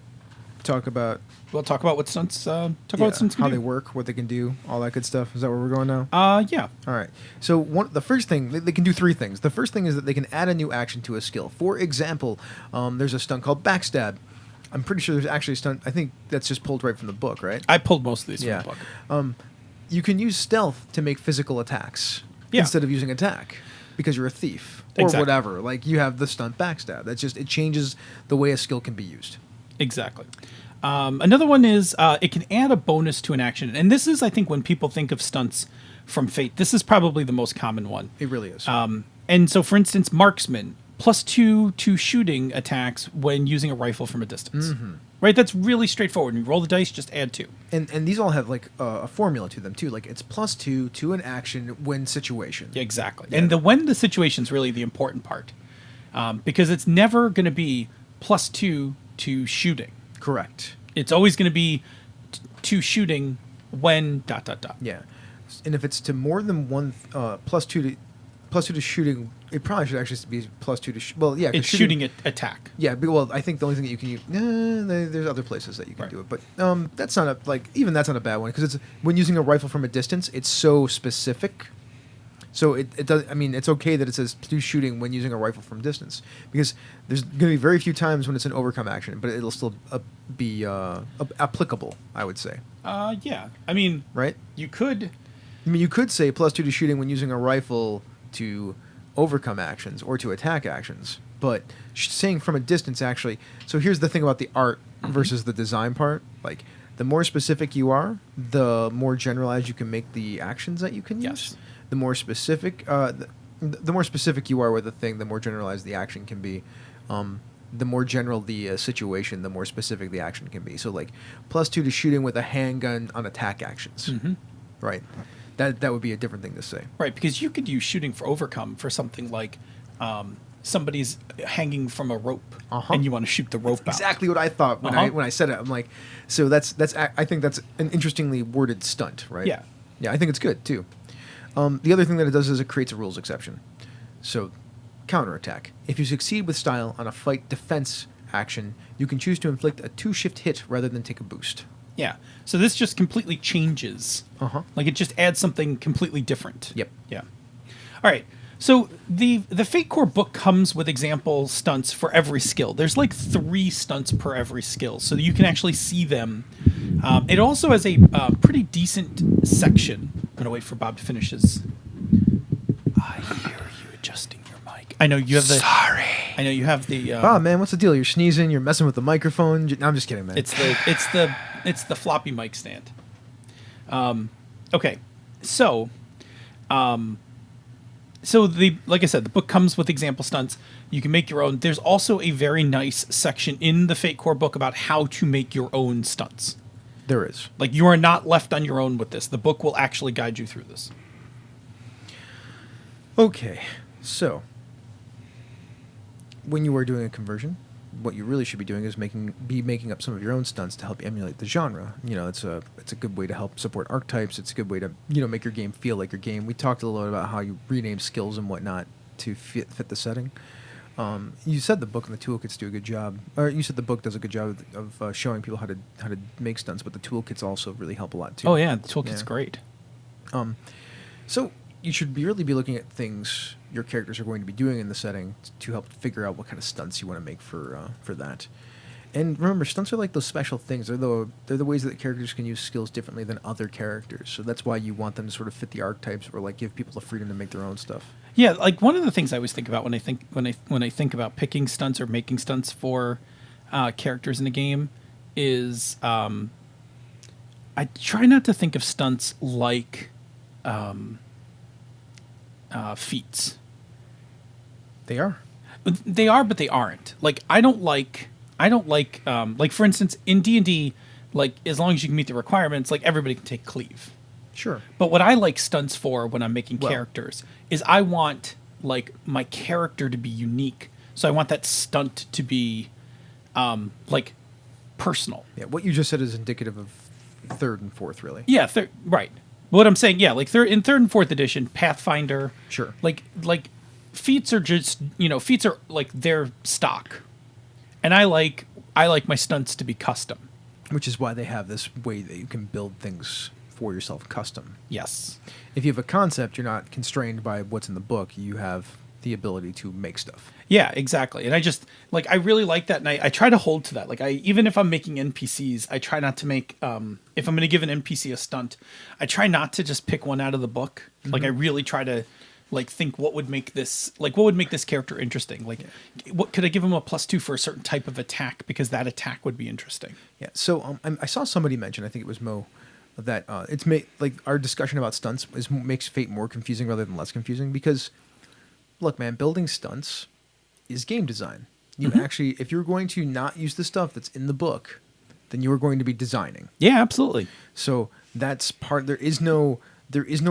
talk about we'll talk about what stunts. Talk about what stunts can how do. they work, what they can do, all that good stuff? Is that where we're going now? Yeah. All right. So the first thing they can do 3 things. The first thing is that they can add a new action to a skill. For example, there's a stunt called backstab. I'm pretty sure there's actually a stunt. I think that's just pulled right from the book, right? I pulled most of these Yeah. from the book. You can use stealth to make physical attacks Yeah. instead of using attack because you're a thief or Exactly. whatever. Like you have the stunt backstab. That's just it changes the way a skill can be used. Exactly. Another one is it can add a bonus to an action, and this is, I think, when people think of stunts from Fate, this is probably the most common one. It really is. And so, for instance, marksman +2 to shooting attacks when using a rifle from a distance. Right, that's really straightforward. You roll the dice, just add 2. And these all have like a formula to them too. Like it's +2 to an action when situation. Yeah, exactly. Yeah. And when the situation is really the important part, because it's never going to be +2 to shooting. Correct. It's always going to be to shooting when ... Yeah. And if it's to more than one +2 to shooting, it probably should actually be +2 to well, yeah. 'cause It's shooting attack. Yeah, well, I think the only thing that you can use, there's other places that you can Right. do it, but that's not that's not a bad one because it's when using a rifle from a distance, it's so specific. So it does. I mean, it's okay that it says to shooting when using a rifle from distance because there's going to be very few times when it's an overcome action, but it'll still be applicable. I would say, Yeah. I mean, right? you could. I mean, you could say +2 to shooting when using a rifle to overcome actions or to attack actions, but saying from a distance actually. So here's the thing about the art versus the design part. Like, the more specific you are, the more generalized you can make the actions that you can use. Yes. The more specific, the more specific you are with a thing, the more generalized the action can be. The more general the situation, the more specific the action can be. So, like, +2 to shooting with a handgun on attack actions, right? That would be a different thing to say. Right, because you could use shooting for overcome for something like somebody's hanging from a rope and you want to shoot the rope out. Exactly what I thought when I said it. I'm like, so that's I think that's an interestingly worded stunt, right? Yeah. Yeah, I think it's good too. The other thing that it does is it creates a rules exception. So, counterattack. If you succeed with style on a fight defense action, you can choose to inflict a 2-shift hit rather than take a boost. Yeah. So this just completely changes. Like it just adds something completely different. Yep. Yeah. All right. So the Fate Core book comes with example stunts for every skill. There's like 3 stunts per every skill, so you can actually see them. It also has a pretty decent section. I'm gonna wait for Bob to finish his. I hear you adjusting your I know you have the. Sorry. I know you have the. Oh man, what's the deal? You're sneezing. You're messing with the microphone. No, I'm just kidding, man. It's the floppy mic stand. Okay, so, like I said, the book comes with example stunts. You can make your own. There's also a very nice section in the Fate Core book about how to make your own stunts. There is. Like, you are not left on your own with this. The book will actually guide you through this. Okay, so when you are doing a conversion, what you really should be doing is making up some of your own stunts to help emulate the genre. You know, it's a good way to help support archetypes. It's a good way to make your game feel like your game. We talked a little bit about how you rename skills and whatnot to fit the setting. You said the book and the toolkits do a good job, or you said the book does a good job of showing people how to make stunts, but the toolkits also really help a lot too. Oh yeah, the toolkit's great. So you should really be looking at things your characters are going to be doing in the setting to help figure out what kind of stunts you want to make for that. And remember, stunts are like those special things. They're the ways that characters can use skills differently than other characters. So that's why you want them to sort of fit the archetypes or like give people the freedom to make their own stuff. Yeah, like one of the things I always think about when I think about picking stunts or making stunts for characters in a game is I try not to think of stunts like feats. They are. They are, but they aren't. Like I don't like like for instance in D&D, like as long as you can meet the requirements, like everybody can take cleave. Sure. But what I like stunts for when I'm making characters is I want like my character to be unique. So I want that stunt to be like personal. Yeah, what you just said is indicative of third and fourth, really. Yeah, right. What I'm saying, yeah, like in third and fourth edition, Pathfinder. Sure. Like feats are just feats are like their stock, and I like my stunts to be custom. Which is why they have this way that you can build things for yourself custom. Yes. If you have a concept, you're not constrained by what's in the book. You have the ability to make stuff. Yeah, exactly. And I just like I really like that, and I try to hold to that. Like even if I'm making NPCs, I try not to make if I'm going to give an NPC a stunt, I try not to just pick one out of the book. Mm-hmm. Like I really try to like think what would make this character interesting. Like what could I give him a +2 for a certain type of attack because that attack would be interesting. Yeah. So I saw somebody mention, I think it was Mo, that it's like our discussion about stunts makes Fate more confusing rather than less confusing because, look, man, building stunts is game design. You actually, if you're going to not use the stuff that's in the book, then you are going to be designing. Yeah, absolutely. So that's part. There is no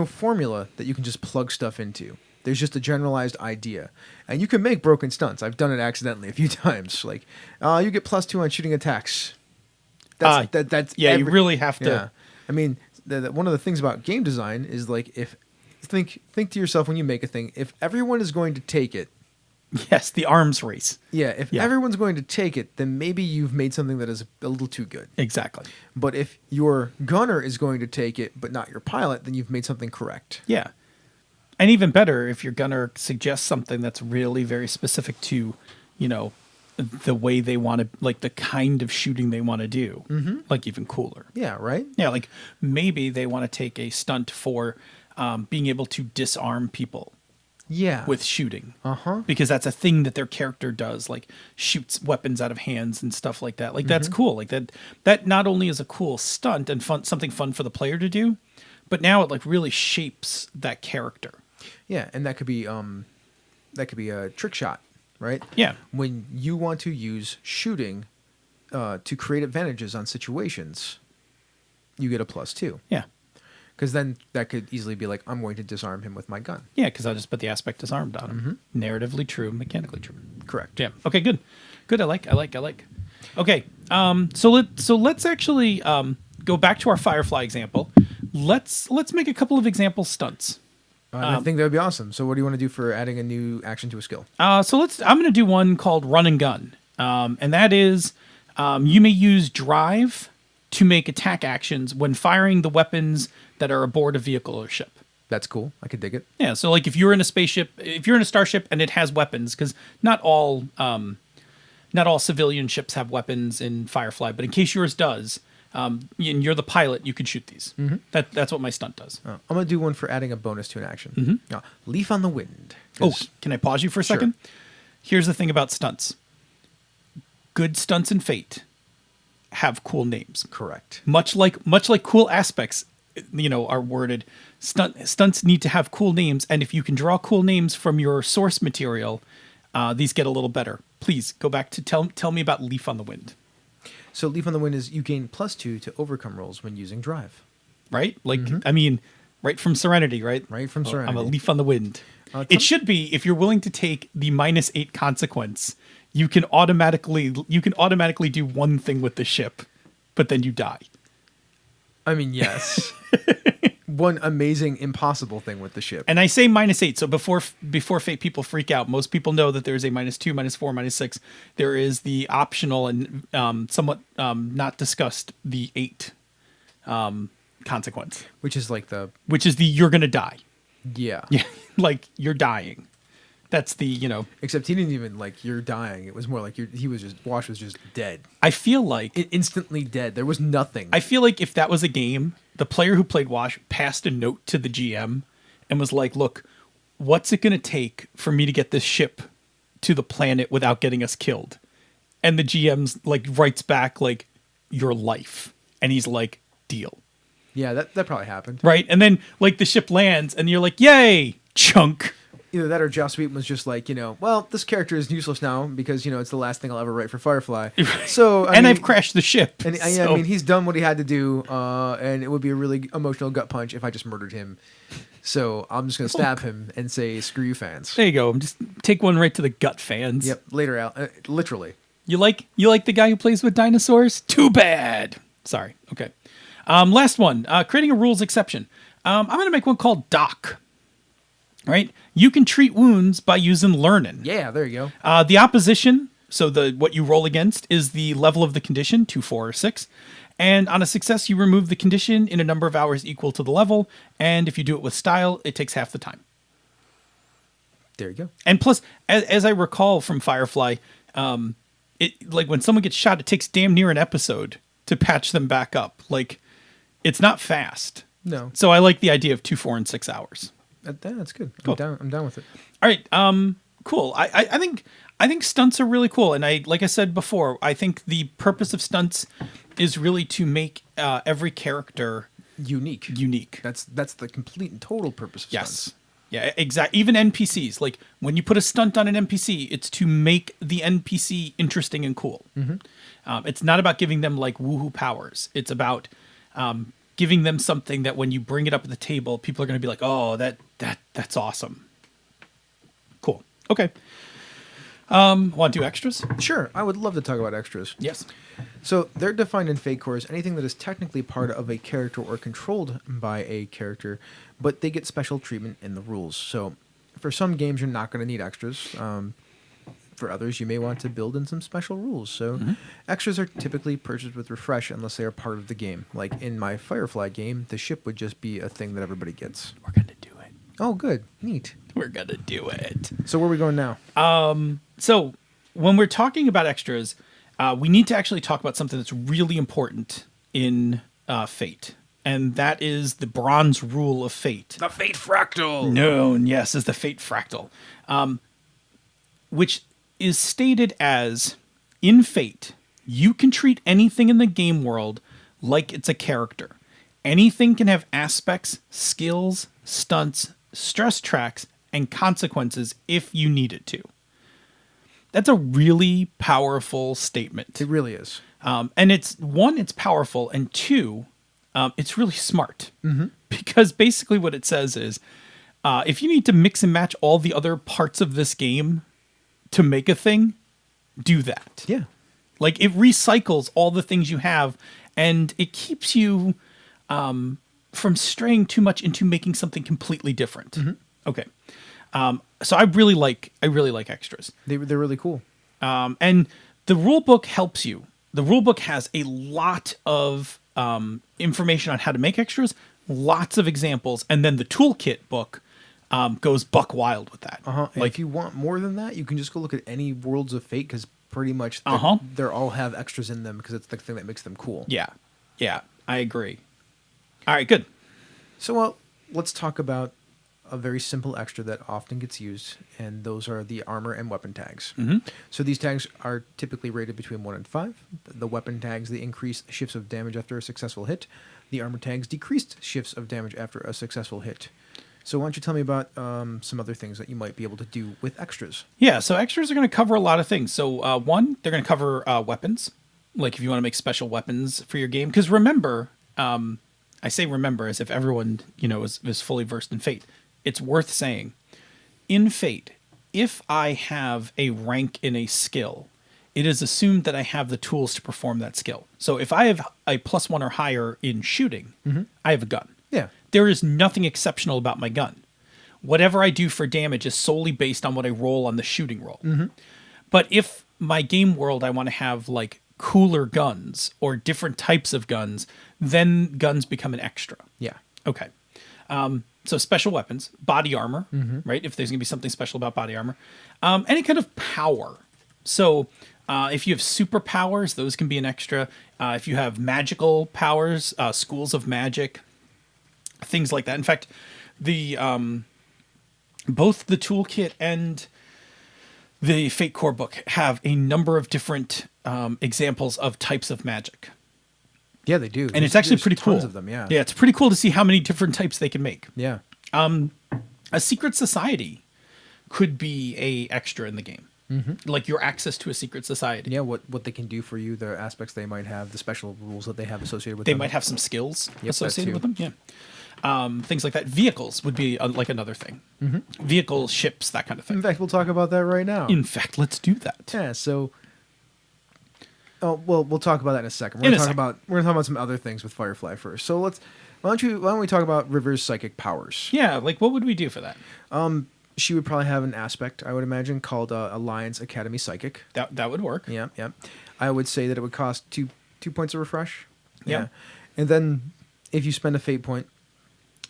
formula that you can just plug stuff into. There's just a generalized idea, and you can make broken stunts. I've done it accidentally a few times. Like, you get +2 on shooting attacks. That's you really have to. Yeah. I mean, one of the things about game design is like think to yourself when you make a thing. If everyone is going to take it, yes, the arms race. Yeah, if everyone's going to take it, then maybe you've made something that is a little too good. Exactly. But if your gunner is going to take it, but not your pilot, then you've made something correct. Yeah. And even better, if your gunner suggests something that's really very specific to, the way they want to, like the kind of shooting they want to do, like even cooler. Yeah, right? Yeah, like maybe they want to take a stunt for being able to disarm people. Yeah. With shooting. Uh-huh. Because that's a thing that their character does, like shoots weapons out of hands and stuff like that. Like that's cool. Like that not only is a cool stunt and something fun for the player to do, but now it like really shapes that character. Yeah, and that could be a trick shot, right? Yeah. When you want to use shooting to create advantages on situations, you get a +2. Yeah. Because then that could easily be like, I'm going to disarm him with my gun. Yeah, because I'll just put the aspect disarmed on him. Narratively true, mechanically true. Correct. Yeah. Okay, good. Good, I like. Okay, so let's actually go back to our Firefly example. Let's make a couple of example stunts. I think that would be awesome. So what do you want to do for adding a new action to a skill? I'm going to do one called Run and Gun. And that is, you may use drive to make attack actions when firing the weapons that are aboard a vehicle or ship. That's cool. I could dig it. Yeah, so like if you're in a spaceship, if you're in a starship and it has weapons, because not all civilian ships have weapons in Firefly, but in case yours does, and you're the pilot, you could shoot these. Mm-hmm. That's what my stunt does. I'm gonna do one for adding a bonus to an action. Leaf on the wind. Oh, 'Cause- can I pause you for a Sure. second? Here's the thing about stunts. Good stunts in Fate have cool names. correct. Much like cool aspects, are worded. Stunts need to have cool names, and if you can draw cool names from your source material, these get a little better. Please go back to tell me about Leaf on the Wind. So leaf on the wind is you gain +2 to overcome rolls when using drive. Right? Like, I mean, right from Serenity, right? Right from I'm a Serenity. leaf on the wind. Tell- It should be, if you're willing to take the -8 consequence, you can automatically do one thing with the ship, but then you die. I mean, yes. One amazing, impossible thing with the ship. And I say -8, so before Fate people freak out, most people know that there's a -2, -4, -6. There is the optional and somewhat not discussed, the 8 consequence, Which is like the which is the you're gonna die. yeah. Yeah, like you're dying. That's the Except he didn't even like you're dying. It was more like Wash was just dead. I feel like Instantly dead. There was nothing. I feel like if that was a game, the player who played Wash passed a note to the GM and was like, "Look, what's it going to take for me to get this ship to the planet without getting us killed?" And the GM's like writes back like, "Your life," and he's like, "Deal." Yeah, that probably happened. Right, and then like the ship lands, and you're like, "Yay, chunk!" Either that or Joss Whedon was just like, well, this character is useless now because it's the last thing I'll ever write for Firefly. So I mean, I've crashed the ship. And so- I mean, he's done what he had to do, and it would be a really emotional gut punch if I just murdered him. So I'm just gonna stab him and say, "Screw you, fans." there you go. Just take one right to the gut, fans. Yep. Later, Al. Literally. You like the guy who plays with dinosaurs? Too bad. Sorry. Okay. Last one. Creating a rules exception. I'm gonna make one called Doc. Right. You can treat wounds by using learning. Yeah. There you go. The opposition. So what you roll against is the level of the condition, 2, 4, or 6. And on a success, you remove the condition in a number of hours equal to the level. And if you do it with style, it takes half the time. There you go. And plus, as I recall from Firefly, it like when someone gets shot, it takes damn near an episode to patch them back up. Like, it's not fast. No. So I like the idea of 2, 4, and 6 hours. That's good. Cool. I'm down with it. All right. Cool. I think stunts are really cool, and like I said before, I think the purpose of stunts is really to make every character Unique. unique. That's the complete and total purpose of Yes. stunts. Yeah, exactly. Even NPCs. Like, when you put a stunt on an NPC, it's to make the NPC interesting and cool. It's not about giving them, like, woohoo powers. It's about giving them something that when you bring it up at the table, people are going to be like, oh, that's awesome. Cool. Okay. Want to do extras? Sure. I would love to talk about extras. Yes. So they're defined in Fate Core as anything that is technically part of a character or controlled by a character, but they get special treatment in the rules. So for some games, you're not going to need extras. For others, you may want to build in some special rules. So extras are typically purchased with Refresh unless they are part of the game. Like in my Firefly game, the ship would just be a thing that everybody gets. We're going to do it. Oh, good. Neat. We're going to do it. So where are we going now? So when we're talking about extras, we need to actually talk about something that's really important in Fate. And that is the bronze rule of Fate. The Fate Fractal! Known, yes, as the Fate Fractal. Which is stated as, in Fate, you can treat anything in the game world like it's a character. Anything can have aspects, skills, stunts, stress tracks, and consequences if you need it to. That's a really powerful statement. It really is. And it's powerful, and two, it's really smart. Because basically what it says is, if you need to mix and match all the other parts of this game to make a thing, do that. Yeah. Like, it recycles all the things you have, and it keeps you from straying too much into making something completely different. Okay. So I really like extras. They're really cool. And the rule book helps you. The rule book has a lot of information on how to make extras, lots of examples, and then the toolkit book goes buck wild with that. And Like, if you want more than that, you can just go look at any Worlds of Fate because pretty much they all have extras in them because it's the thing that makes them cool. yeah. Yeah, I agree. All right, good. So, well, let's talk about a very simple extra that often gets used, and those are the armor and weapon tags. So these tags are typically rated between 1 and 5. The weapon tags, they increase shifts of damage after a successful hit. The armor tags decreased shifts of damage after a successful hit. So why don't you tell me about some other things that you might be able to do with extras? Yeah, so extras are going to cover a lot of things. So one, they're going to cover weapons, like if you want to make special weapons for your game. Because remember, I say remember as if everyone is fully versed in Fate. It's worth saying, in Fate, if I have a rank in a skill, it is assumed that I have the tools to perform that skill. So if I have a +1 or higher in shooting, I have a gun. Yeah. There is nothing exceptional about my gun. Whatever I do for damage is solely based on what I roll on the shooting roll. But if my game world, I want to have like cooler guns or different types of guns, then guns become an extra. Yeah. Okay. So special weapons, body armor, right? If there's going to be something special about body armor. Any kind of power. So if you have superpowers, those can be an extra. If you have magical powers, schools of magic, things like that. In fact, the both the toolkit and the Fate Core book have a number of different examples of types of magic. Yeah, they do. And it's actually pretty cool. Tons of them, yeah. Yeah, it's pretty cool to see how many different types they can make. Yeah. A secret society could be a extra in the game. Like your access to a secret society. Yeah, what they can do for you, the aspects they might have, the special rules that they have associated with They them. might have some skills Yep, associated that with them. Yeah. Things like that. Vehicles would be like another thing. Vehicles, ships, that kind of thing. In fact, we'll talk about that right now. In fact, let's do that. Yeah, so... Oh, well, we'll talk about that in a second. We're We're gonna talk about some other things with Firefly first. So why don't we talk about River's psychic powers? Yeah, like what would we do for that? She would probably have an aspect, I would imagine, called Alliance Academy Psychic. That would work. Yeah. I would say that it would cost two points of refresh. Yeah. And then if you spend a fate point,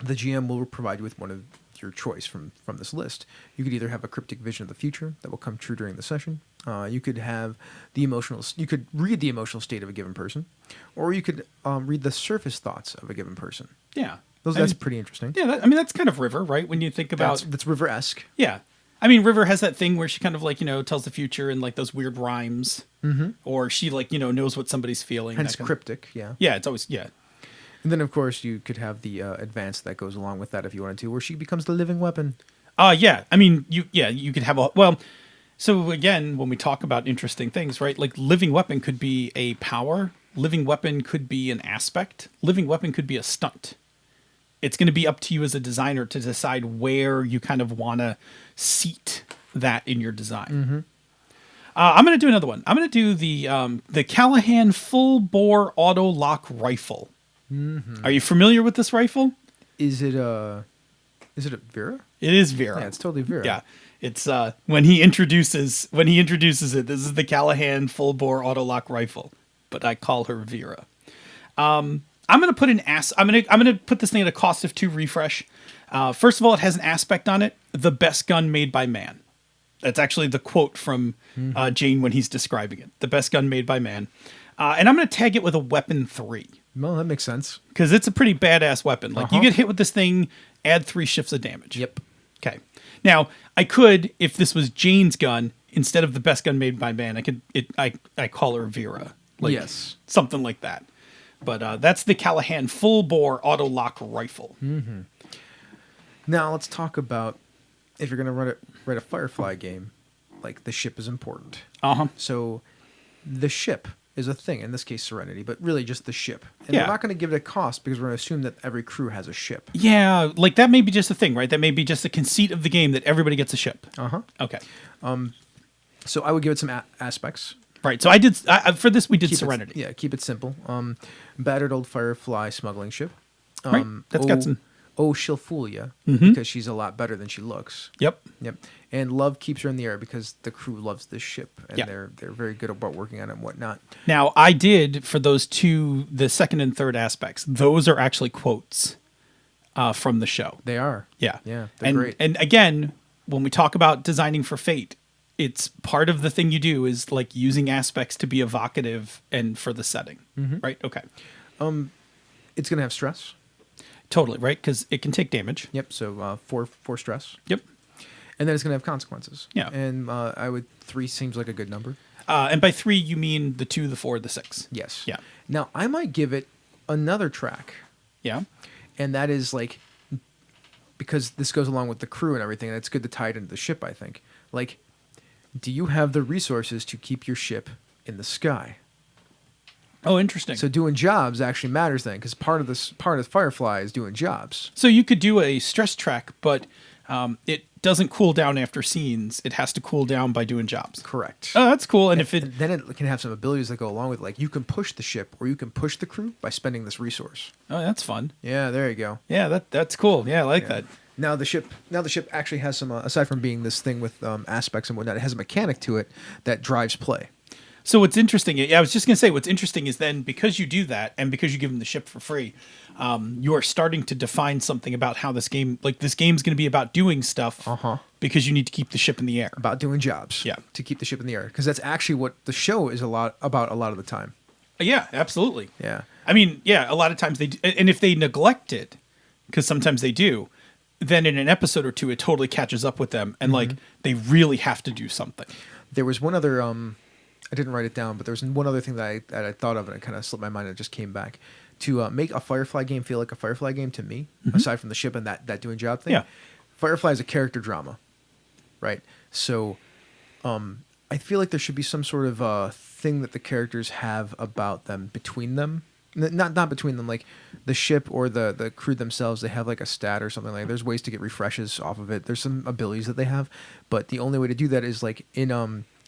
the GM will provide you with one of your choice from this list. You could either have a cryptic vision of the future that will come true during the session. You could have you could read the emotional state of a given person, or you could read the surface thoughts of a given person. Yeah. That's pretty interesting. Yeah, that's kind of River, right? When you think about... That's River-esque. Yeah. I mean, River has that thing where she kind of like, tells the future in like those weird rhymes. Or she like, knows what somebody's feeling. Hence cryptic, yeah. Yeah, it's always, yeah. And then, of course, you could have the advance that goes along with that if you wanted to, where she becomes the living weapon. Yeah. I mean, you could have well, so again, when we talk about interesting things, right? Like living weapon could be a power. Living weapon could be an aspect. Living weapon could be a stunt. It's going to be up to you as a designer to decide where you kind of want to seat that in your design. I'm going to do another one. I'm going to do the Callahan full bore auto lock rifle. Are you familiar with this rifle? Is it a Vera? It is Vera. Yeah, it's totally Vera. Yeah. It's when he introduces it, this is the Callahan full bore auto lock rifle, but I call her Vera. I'm going to put I'm going to put this thing at a cost of 2 refresh. First of all, it has an aspect on it, the best gun made by man. That's actually the quote from Jane when he's describing it. The best gun made by man. And I'm going to tag it with a weapon 3. Well, that makes sense. Because it's a pretty badass weapon. Like you get hit with this thing, add 3 shifts of damage. Yep. Okay. Now, I could, if this was Jane's gun, instead of the best gun made by man, I call her Vera. Like, yes. Something like that. But that's the Callahan full bore auto lock rifle. Now let's talk about if you're going to write a Firefly game, like the ship is important. So the ship is a thing, in this case Serenity, but really just the ship. And we're not going to give it a cost because we're going to assume that every crew has a ship. Yeah, like that may be just a thing, right? That may be just a conceit of the game that everybody gets a ship. Okay. So I would give it some aspects. Right, so I did, for this we did Serenity. Keep it simple. Battered old Firefly smuggling ship. Right, that's got some... Oh, she'll fool you because she's a lot better than she looks. Yep. And love keeps her in the air because the crew loves this ship and they're very good about working on it and whatnot. Now, I did for those two, the second and third aspects. Those are actually quotes from the show. They are. Yeah. Yeah. They're great. And again, when we talk about designing for Fate, it's part of the thing you do is like using aspects to be evocative and for the setting. Right? Okay. It's going to have stress. Totally, right? Because it can take damage. Yep. So four stress, Yep. and then it's going to have consequences. Yeah. And 3 seems like a good number. And by 3, you mean the 2, the 4, the 6. Yes. Yeah. Now I might give it another track, Yeah. and that is like because this goes along with the crew and everything, and it's good to tie it into the ship. I think. Like, do you have the resources to keep your ship in the sky? Oh, interesting. So doing jobs actually matters then, because part of Firefly is doing jobs. So you could do a stress track, but it doesn't cool down after scenes. It has to cool down by doing jobs. Correct. Oh, that's cool. And if it And then it can have some abilities that go along with it. Like you can push the ship or you can push the crew by spending this resource. oh, that's fun. Yeah, there you go. Yeah, that's cool. Yeah, I like that. Now the ship actually has some aside from being this thing with aspects and whatnot, it has a mechanic to it that drives play. So what's interesting, I was just going to say, what's interesting is then because you do that and because you give them the ship for free, you are starting to define something about how this game's going to be about doing stuff because you need to keep the ship in the air. About doing jobs. Yeah. To keep the ship in the air. Because that's actually what the show is a lot of the time. Yeah, absolutely. Yeah. I mean, yeah, a lot of times they do, and if they neglect it, because sometimes they do, then in an episode or two, it totally catches up with them and like they really have to do something. There was one other I didn't write it down, but there was one other thing that I thought of and it kind of slipped my mind and it just came back. To make a Firefly game feel like a Firefly game to me, aside from the ship and that doing job thing, Yeah. Firefly is a character drama, right? So I feel like there should be some sort of thing that the characters have about them between them. Not between them, like the ship or the crew themselves, they have like a stat or something like. There's ways to get refreshes off of it. There's some abilities that they have, but the only way to do that is like in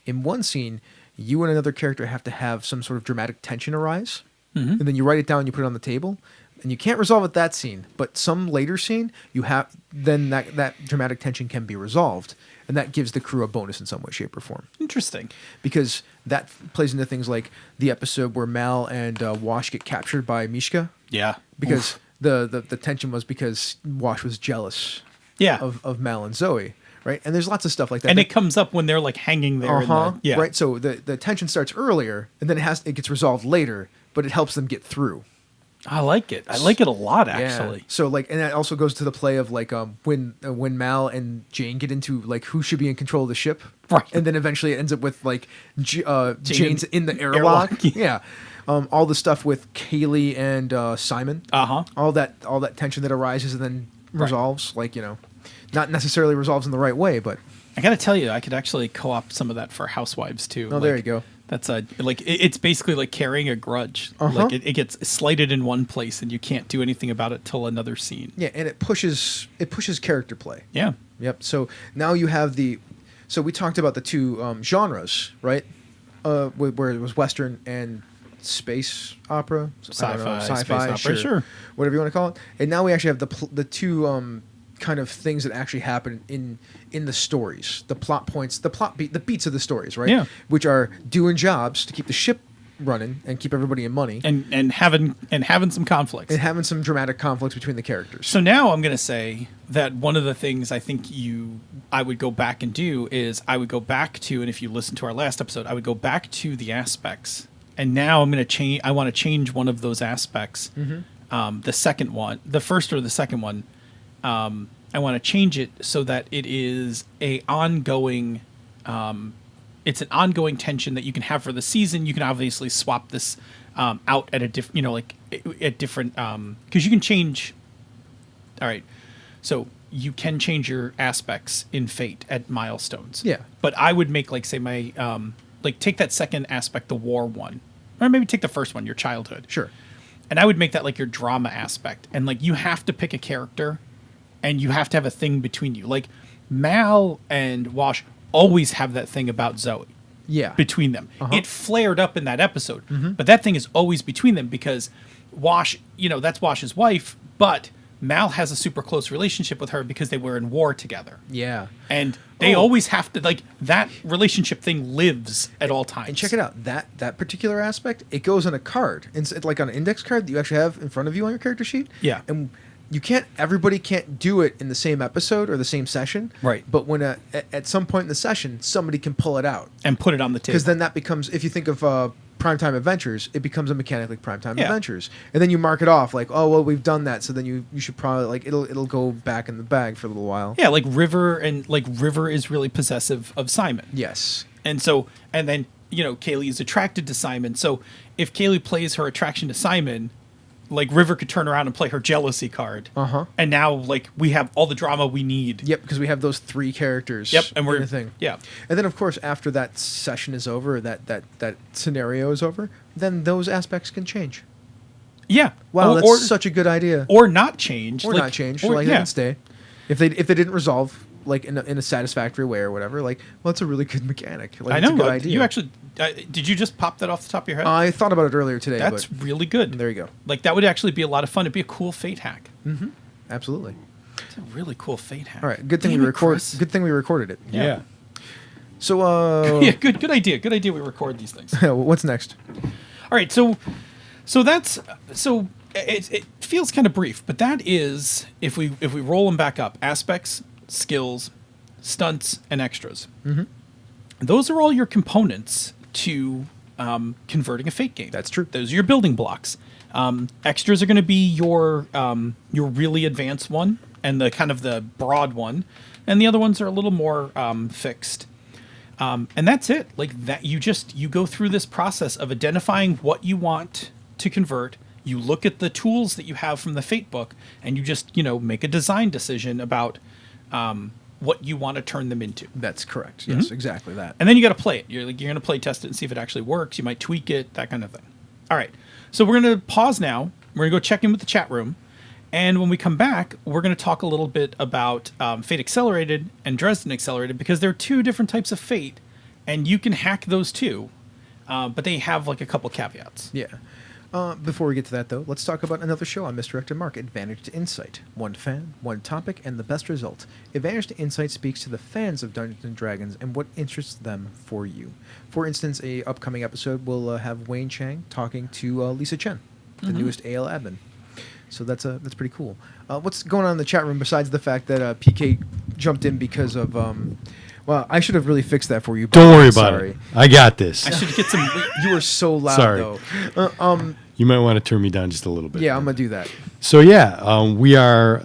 one scene, you and another character have to have some sort of dramatic tension arise, and then you write it down, you put it on the table, and you can't resolve it that scene. But some later scene, you have then that dramatic tension can be resolved, and that gives the crew a bonus in some way, shape, or form. Interesting. Because that plays into things like the episode where Mal and Wash get captured by Mishka. Yeah. Because the tension was because Wash was jealous Yeah. of Mal and Zoe, right? And there's lots of stuff like that. And it comes up when they're like hanging there. Yeah. Right. So the tension starts earlier, and then it gets resolved later, but it helps them get through. I like it. I like it a lot, actually. Yeah. So like, and that also goes to the play of like when Mal and Jane get into like who should be in control of the ship, Right. And then eventually it ends up with like Jane's in the airlock. airlock. Yeah. All the stuff with Kaylee and Simon. All that tension that arises and then resolves, like not necessarily resolves in the right way, but I got to tell you, I could actually co-op some of that for Housewives too. there you go. That's it's basically like carrying a grudge. Like it gets slighted in one place and you can't do anything about it till another scene. Yeah, and it pushes character play. Yeah. Yep. So now you have so we talked about the two genres, right? Where it was Western and space opera, Sci-fi, sci-fi, space opera, sure. Whatever you want to call it. And now we actually have the two kind of things that actually happen in the stories, the plot points, the beats of the stories, right? Yeah. Which are doing jobs to keep the ship running and keep everybody in money, and having some conflicts and having some dramatic conflicts between the characters. So now I'm going to say that one of the things I think I would go back and do is I would go back to, and if you listen to our last episode, I would go back to the aspects. And now I'm going to change. I want to change one of those aspects. The second one, the first or the second one. I want to change it so that it is it's an ongoing tension that you can have for the season. You can obviously swap this out at a different, because you can change. All right, so you can change your aspects in Fate at milestones. Yeah, but I would make say my take that second aspect, the war one, or maybe take the first one, your childhood. Sure. And I would make that like your drama aspect, and like you have to pick a character. And you have to have a thing between you. Like Mal and Wash always have that thing about Zoe. Yeah. Between them. It flared up in that episode. But that thing is always between them because Wash, that's Wash's wife, but Mal has a super close relationship with her because they were in war together. Yeah. And they always have to, that relationship thing lives at all times. And check it out. That particular aspect, it goes on a card. It's like on an index card that you actually have in front of you on your character sheet. Yeah. And everybody can't do it in the same episode or the same session. Right. But when at some point in the session, somebody can pull it out. And put it on the table. Because then that becomes, if you think of Primetime Adventures, it becomes a mechanic like Primetime Yeah. Adventures, and then you mark it off like, oh well, we've done that, so then you should probably like it'll go back in the bag for a little while. Yeah, like River is really possessive of Simon. Yes. And then, Kaylee is attracted to Simon. So if Kaylee plays her attraction to Simon, like River could turn around and play her jealousy card. Uh-huh. And now like we have all the drama we need. Yep, because we have those 3 characters. Yep, and in we're the thing. Yeah. And then of course after that session is over, that scenario is over, then those aspects can change. Yeah. Wow, or, that's such a good idea. or not change. Or not change. Like they can stay. If they didn't resolve like in a satisfactory way or whatever, like, well, it's a really good mechanic. Like, I it's know. a good idea. You actually did you just pop that off the top of your head? I thought about it earlier today. That's but really good. there you go. Like that would actually be a lot of fun. It'd be a cool fate hack. Absolutely. It's a really cool fate hack. All right. Good thing Damn we it, record. Chris. Good thing we recorded it. Yeah. So Yeah, good idea. Good idea we record these things. what's next? All right, so it feels kind of brief, but that is if we roll them back up, aspects, skills, stunts, and extras. Mm-hmm. Those are all your components to converting a fate game. That's true. Those are your building blocks. Extras are going to be your really advanced one and the kind of the broad one, and the other ones are a little more fixed. And that's it. Like that, you go through this process of identifying what you want to convert. You look at the tools that you have from the Fate book, and you just make a design decision about what you want to turn them into. That's correct. Yes, exactly that. And then you got to play it. You're going to play test it and see if it actually works. You might tweak it, that kind of thing. All right. So we're going to pause now. We're going to go check in with the chat room. And when we come back, we're going to talk a little bit about Fate Accelerated and Dresden Accelerated, because they're 2 different types of Fate, and you can hack those too, but they have like a couple caveats. Yeah. Before we get to that, though, let's talk about another show on Misdirected Mark, Advantage to Insight. One fan, one topic, and the best result. Advantage to Insight speaks to the fans of Dungeons & Dragons and what interests them for you. For instance, a upcoming episode will have Wayne Chang talking to Lisa Chen, the newest AL admin. So that's pretty cool. What's going on in the chat room besides the fact that PK jumped in because of... well, I should have really fixed that for you. Don't worry I'm about sorry. it. I got this. I should get some... You were so loud, Sorry. though. You might want to turn me down just a little bit. Yeah, I'm going to do that. So yeah, we are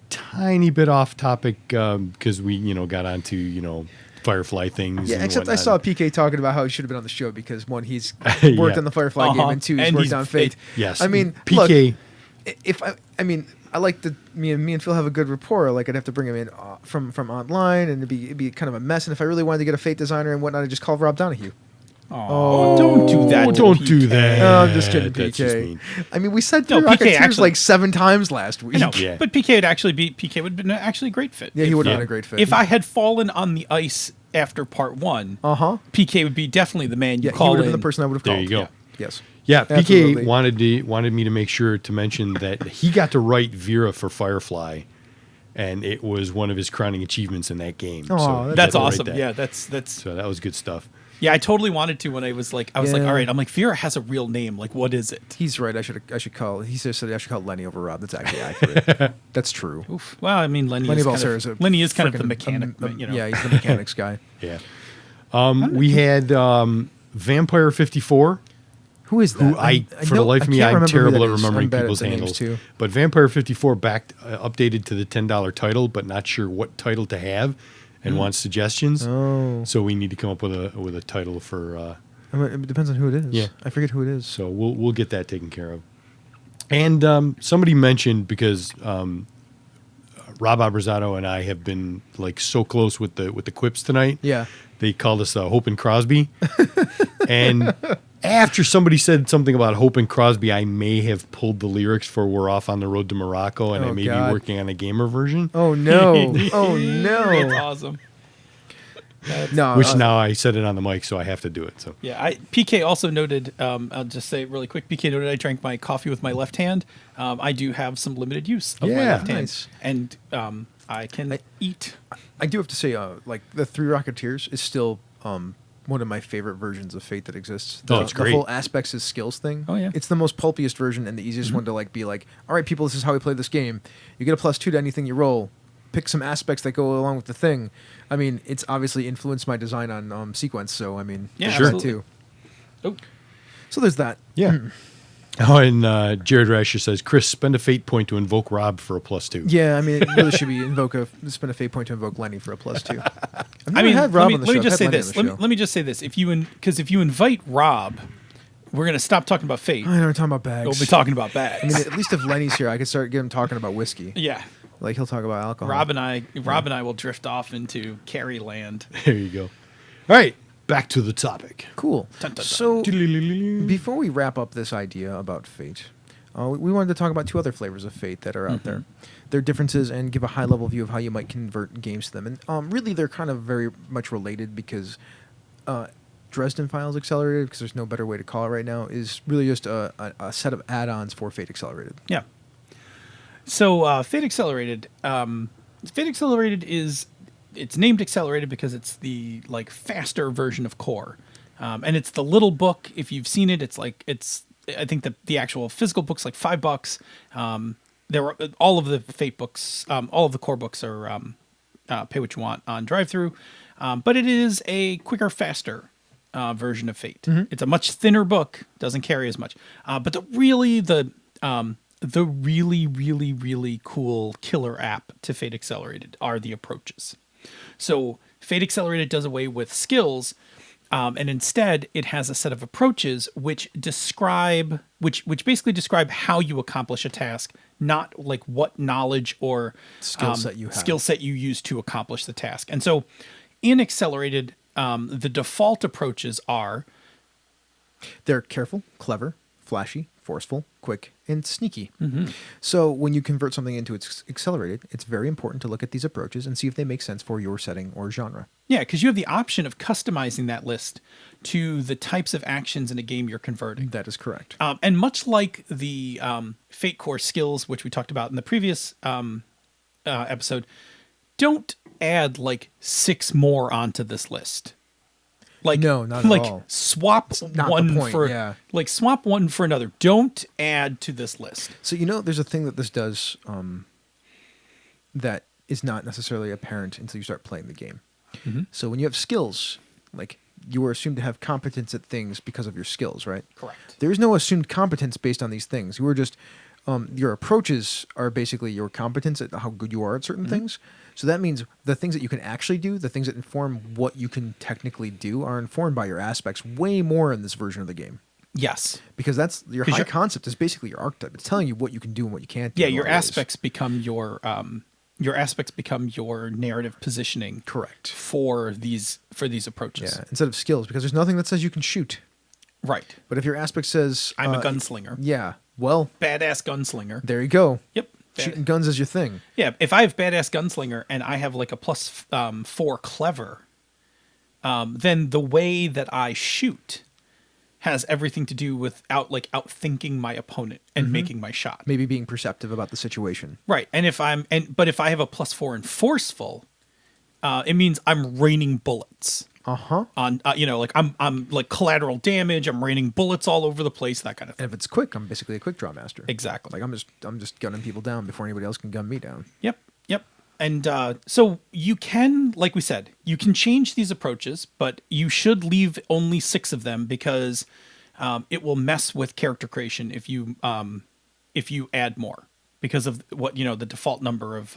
tiny bit off topic because we got onto Firefly things. Yeah, and except I whatnot. saw PK talking about how he should have been on the show because, one, he's Yeah. worked on the Firefly game, and 2, he's And worked he's- on Fate. Yes. I mean, PK. look, if I mean, I like me and Phil have a good rapport. Like, I'd have to bring him in from online, and it'd be kind of a mess. And if I really wanted to get a Fate designer and whatnot, I'd just call Rob Donahue. Oh, don't do that. to Don't PK. do that. No, I'm just kidding, That's PK. just mean. I mean, we said No, Three PK Rocketeers actually- like 7 times last week. I know, Yeah. but PK would have been actually a great fit. Yeah, he would have Yeah. been a great fit. If I had fallen on the ice after part 1, PK would be definitely the man you yeah, he call would have in. been the person I would have There called. you go. Yeah. Yes. Yeah, Absolutely. PK wanted me to make sure to mention that he got to write Vera for Firefly, and it was one of his crowning achievements in that game. Aw, so he That's got to write awesome. that. Yeah, that's So that was good stuff. yeah. I totally wanted to when I was like, Yeah. all right. I'm like, Vera has a real name. Like, what is it? He's right. I should call. He said I should call Lenny over Rob. That's actually accurate. That's true. Oof. Well, I mean, Lenny Lenny is Balser is a kind of the frickin' mechanic. Yeah, he's the mechanics guy. Yeah. We had Vampire 54. Who is that? Who for the life of me, can't I'm remember who terrible that at is. remembering I'm bad at people's the names, handles. too. But Vampire 54 updated to the $10 title, but not sure what title to have, and wants suggestions. Oh. So we need to come up with a title for. I mean, it depends on who it is. Yeah. I forget who it is. So we'll get that taken care of. And somebody mentioned, because Rob Abrazato and I have been like so close with the quips tonight. Yeah. They called us Hope and Crosby. And after somebody said something about Hope and Crosby, I may have pulled the lyrics for "We're Off on the Road to Morocco," and I Oh, may God. be working on a gamer version. Oh no! Oh That's no! awesome. No. Which now I said it on the mic, so I have to do it. So Yeah, PK also noted. I'll just say it really quick. PK noted I drank my coffee with my left hand. I do have some limited use of my Yeah. left Nice. hand, and I can eat. I do have to say, like the Three Rocketeers is still one of my favorite versions of Fate that exists. Oh, it's great. The whole aspects is skills thing. Oh, yeah. It's the most pulpiest version and the easiest one to like be like, all right, people, this is how we play this game. You get a +2 to anything you roll. Pick some aspects that go along with the thing. I mean, it's obviously influenced my design on sequence. So I mean, Yeah, there's that absolutely. too. Oh, So there's that. Yeah. Oh, and Jared Rasher says, Chris, spend a fate point to invoke Rob for a +2. Yeah, I mean, it really should be spend a fate point to invoke Lenny for a +2. I've never I mean, had Rob let me, on the let show. me just I've say had Lenny this. on the show. Let me just say this. If you invite Rob, we're going to stop talking about fate. I know we're talking about bags. We'll be talking about bags. I mean, at least if Lenny's here, I could start getting him talking about whiskey. yeah. Like he'll talk about alcohol. Rob and I will drift off into Carrie land. There you go. All right, back to the topic. Cool. Dun, dun, dun. So before we wrap up this idea about fate, we wanted to talk about two other flavors of fate that are out there, their differences, and give a high-level view of how you might convert games to them. And really, they're kind of very much related because Dresden Files Accelerated, because there's no better way to call it right now, is really just a set of add-ons for Fate Accelerated. Yeah. So Fate Accelerated. Fate Accelerated it's named Accelerated because it's the faster version of Core, and it's the little book. If you've seen it, I think the actual physical book's like $5. There were all of the Fate books, all of the Core books are pay what you want on drive-through, but it is a quicker, faster version of Fate. It's a much thinner book, doesn't carry as much, but the really, really, really cool killer app to Fate Accelerated are the approaches. So Fate Accelerated does away with skills, and instead it has a set of approaches which basically describe how you accomplish a task, not like what knowledge or Skill set you have. skill set you use to accomplish the task. And so in Accelerated, the default approaches are They're careful, clever, flashy, forceful, quick, and sneaky. So when you convert something into its accelerated, it's very important to look at these approaches and see if they make sense for your setting or genre. Yeah, because you have the option of customizing that list to the types of actions in a game you're converting. That is correct. And much like the Fate Core skills, which we talked about in the previous episode, don't add 6 more onto this list. No, not at all. Swap not one the point, for yeah. swap one for another. Don't add to this list. So there's a thing that this does that is not necessarily apparent until you start playing the game. So when you have skills, you are assumed to have competence at things because of your skills, right? Correct. There is no assumed competence based on these things. You are just your approaches are basically your competence at how good you are at certain things. So that means the things that you can actually do, the things that inform what you can technically do, are informed by your aspects way more in this version of the game. Yes. Because that's your high your- concept is basically your archetype. It's telling you what you can do and what you can't do. Yeah, in a your lot of ways. aspects become your narrative positioning. Correct. For these approaches. Yeah, instead of skills, because there's nothing that says you can shoot. Right. But if your aspect says I'm a gunslinger. yeah, well, Badass gunslinger. there you go. Yep. Shooting guns is your thing. Yeah, if I have badass gunslinger and I have a +4 clever, then the way that I shoot has everything to do with outthinking my opponent and making my shot. Maybe being perceptive about the situation. Right. And if I have a +4 in forceful, it means I'm raining bullets. Uh-huh. On I'm collateral damage, I'm raining bullets all over the place, that kind of thing. And if it's quick, I'm basically a quick draw master. Exactly. I'm just gunning people down before anybody else can gun me down. Yep. And so you can, like we said, you can change these approaches, but you should leave only 6 of them because it will mess with character creation if you add more, because of the default number of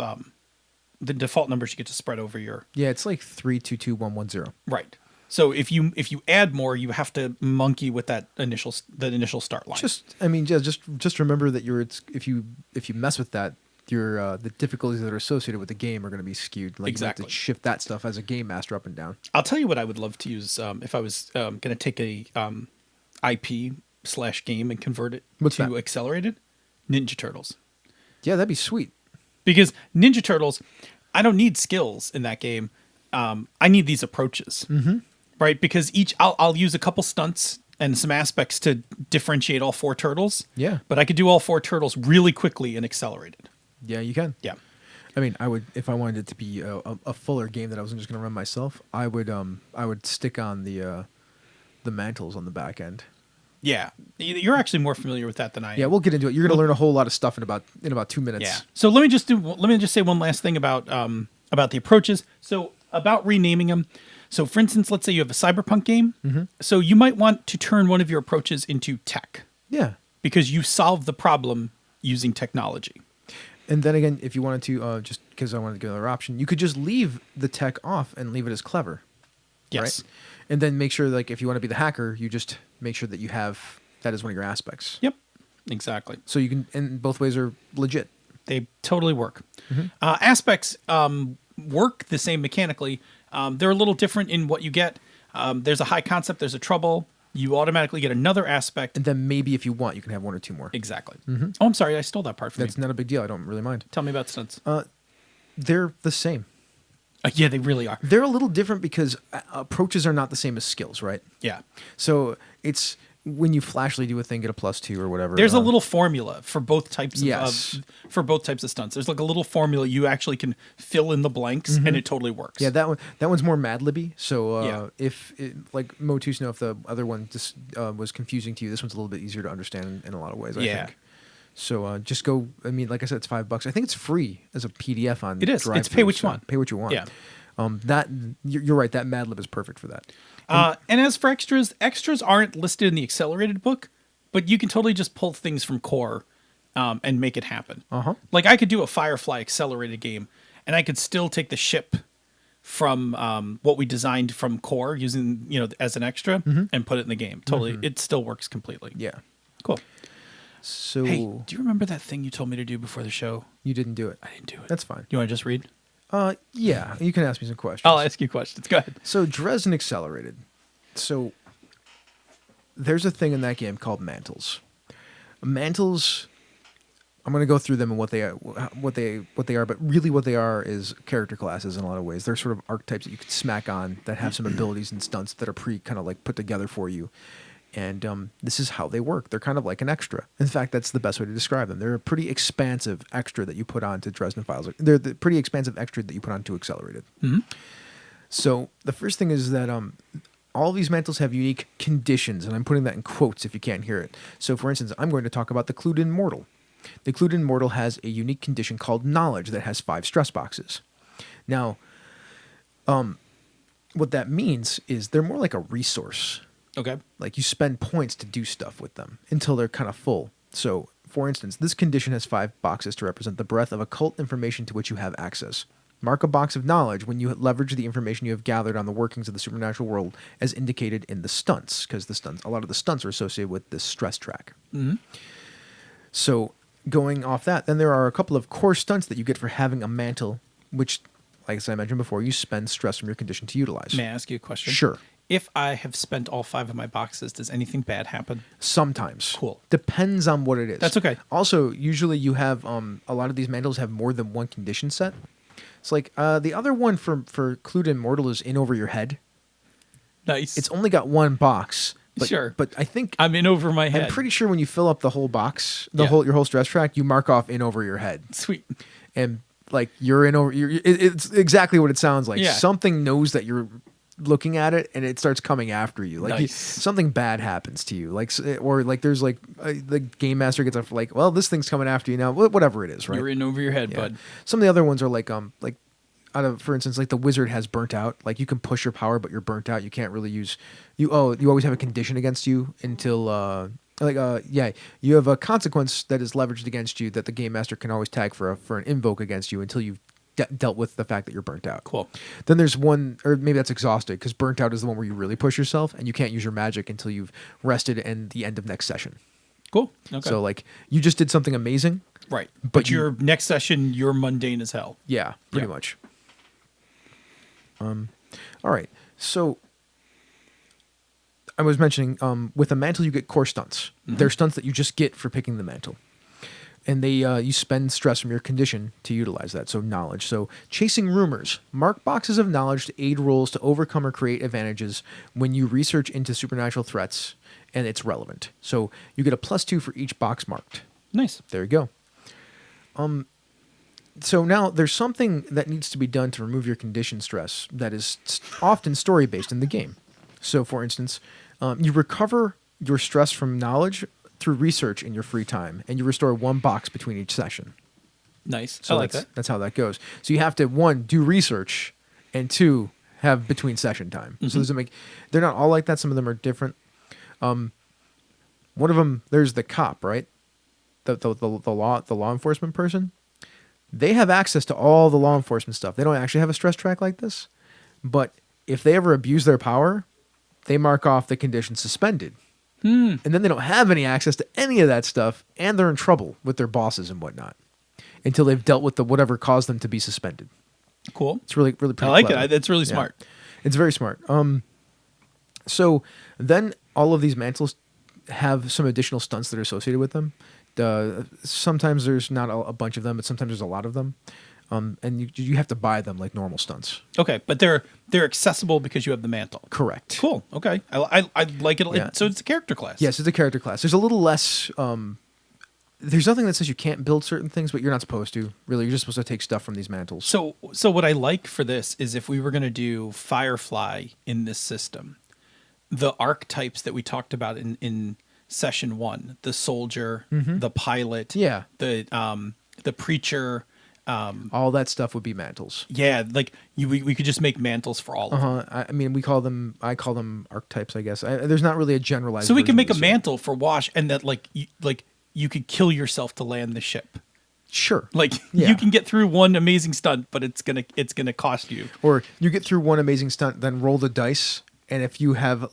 the default numbers you get to spread over your. Yeah, it's like 3, 2, 2, 1, 1, 0. Right. So if you add more, you have to monkey with that initial start line. Just remember that if you mess with that, the difficulties that are associated with the game are going to be skewed. Exactly. You have to shift that stuff as a game master up and down. I'll tell you what I would love to use if I was going to take a IP/game and convert it What's to that? Accelerated. Ninja Turtles. Yeah, that'd be sweet. Because Ninja Turtles, I don't need skills in that game. I need these approaches, right? Because I'll use a couple stunts and some aspects to differentiate all 4 turtles. Yeah. But I could do all 4 turtles really quickly and Accelerated. Yeah, you can. Yeah. I mean, I would, if I wanted it to be a fuller game that I wasn't just going to run myself, I would stick on the mantles on the back end. Yeah. You're actually more familiar with that than I am. Yeah, we'll get into it. You're going to learn a whole lot of stuff in about 2 minutes. Yeah. So let me just say one last thing about the approaches. So about renaming them. So, for instance, let's say you have a cyberpunk game. So you might want to turn one of your approaches into tech Yeah. because you solve the problem using technology. And then again, if you wanted to, just because I wanted to give another option, you could just leave the tech off and leave it as clever. Yes. Right? And then make sure, like, if you want to be the hacker, you just make sure that you have that as one of your aspects. Yep. Exactly. So you can, and both ways are legit. They totally work. Aspects work the same mechanically. They're a little different in what you get. There's a high concept. There's a trouble. You automatically get another aspect. And then maybe if you want, you can have one or two more. Exactly. Oh, I'm sorry. I stole that part from That's you. not a big deal. I don't really mind. Tell me about stunts. They're the same. Yeah, they really are. They're a little different because approaches are not the same as skills, right? Yeah. So it's when you flashly do a thing, get a +2 or whatever. There's a little formula for both types Yes. for both types of stunts. There's like a little formula you actually can fill in the blanks, and it totally works. Yeah, that one's more Mad Libby. So Yeah. if it, like Motusno, if the other one just was confusing to you, this one's a little bit easier to understand in a lot of ways. I think. So just go. I mean, like I said, it's $5. I think it's free as a PDF on. It is. Drive It's pay what you so want. Pay what you want. Yeah. That you're right. That Mad Lib is perfect for that. And as for extras aren't listed in the accelerated book, but you can totally just pull things from core and make it happen. Like I could do a Firefly accelerated game, and I could still take the ship from what we designed from core using as an extra and put it in the game. Totally, it still works completely. Yeah. Cool. So Hey, do you remember that thing you told me to do before the show? you didn't do it. I didn't do it. That's fine. You want to just read? Yeah, you can ask me some questions. I'll ask you questions. Go ahead. So Dresden Accelerated. So there's a thing in that game called mantles. Mantles. I'm going to go through them and what they are, but really what they are is character classes in a lot of ways. They're sort of archetypes that you can smack on that have some abilities and stunts that are kind of like put together for you. And this is how they work. They're kind of like an extra. In fact, that's the best way to describe them. They're a pretty expansive extra that you put onto Dresden Files. They're the pretty expansive extra that you put onto Accelerated. So the first thing is that all these mantles have unique conditions, and I'm putting that in quotes if you can't hear it. So, for instance, I'm going to talk about the Clued In Mortal. The Clued In Mortal has a unique condition called Knowledge that has 5 stress boxes. Now, what that means is they're more like a resource. Okay. Like you spend points to do stuff with them until they're kind of full. So, for instance, this condition has 5 boxes to represent the breadth of occult information to which you have access. Mark a box of knowledge when you leverage the information you have gathered on the workings of the supernatural world as indicated in the stunts, because a lot of the stunts are associated with this stress track. So, going off that, then there are a couple of core stunts that you get for having a mantle, which, like as I mentioned before, you spend stress from your condition to utilize. May I ask you a question? Sure. If I have spent all 5 of my boxes, does anything bad happen? Sometimes. Cool. Depends on what it is. That's okay. Also, usually you have a lot of these mantles have more than one condition set. It's like the other one for Clued In Mortal is In Over Your Head. Nice. It's only got one box. But, Sure. But I think I'm in over my head. I'm pretty sure when you fill up the whole box, Yeah. your whole stress track, you mark off In Over Your Head. Sweet. And like you're in over it's exactly what it sounds like. Yeah. Something knows that you're looking at it and it starts coming after you. Like Nice. something bad happens to you. Like or like there's like the game master gets a like, well, this thing's coming after you now. Whatever it is, right? You're in over your head, Yeah. bud. Some of the other ones are like out of, for instance, like the wizard has burnt out. Like you can push your power, but you're burnt out. You can't really use you always have a condition against you until you have a consequence that is leveraged against you that the game master can always tag for an invoke against you until you've dealt with the fact that you're burnt out. Cool. Then there's one, or maybe that's exhausted, because burnt out is the one where you really push yourself and you can't use your magic until you've rested and the end of next session. Cool. Okay. So like you just did something amazing. right. but But you- your next session, you're mundane as hell. Yeah, pretty Yeah. much. All right. So I was mentioning with a mantle you get core stunts. They're stunts that you just get for picking the mantle. And they you spend stress from your condition to utilize that. So knowledge. So chasing rumors. Mark boxes of knowledge to aid rolls to overcome or create advantages when you research into supernatural threats and it's relevant. So you get a +2 for each box marked. Nice. There you go. So now there's something that needs to be done to remove your condition stress that is often story based in the game. So, for instance, you recover your stress from knowledge through research in your free time, and you restore 1 box between each session. Nice. So I like that's, that. that's how that goes. So you have to, 1, do research, and 2 have between session time. So does it make? They're not all like that. Some of them are different. One of them, there's the cop, right? The law enforcement person. They have access to all the law enforcement stuff. They don't actually have a stress track like this, but if they ever abuse their power, they mark off the condition suspended. And then they don't have any access to any of that stuff, and they're in trouble with their bosses and whatnot until they've dealt with the whatever caused them to be suspended. Cool. It's really pretty I like clever. it. It's really Yeah. smart. It's very smart. So then all of these mantles have some additional stunts that are associated with them. Sometimes there's not a bunch of them, but sometimes there's a lot of them. And you have to buy them like normal stunts. Okay, but they're accessible because you have the mantle. Correct. Cool. Okay, I like it. Yeah. So it's a character class. Yes, it's a character class. There's a little less. There's nothing that says you can't build certain things, but you're not supposed to. Really, you're just supposed to take stuff from these mantles. So what I like for this is if we were going to do Firefly in this system, the archetypes that we talked about in session 1, the soldier, the pilot, Yeah. the preacher, all that stuff would be mantles. yeah, like we could just make mantles for all of them. I mean, I call them archetypes, I guess. There's not really a generalized. So we version can make a of this yet. mantle for Wash, and that you could kill yourself to land the ship. Sure. Like Yeah. you can get through one amazing stunt, but it's gonna cost you. Or you get through one amazing stunt, then roll the dice, and if you have,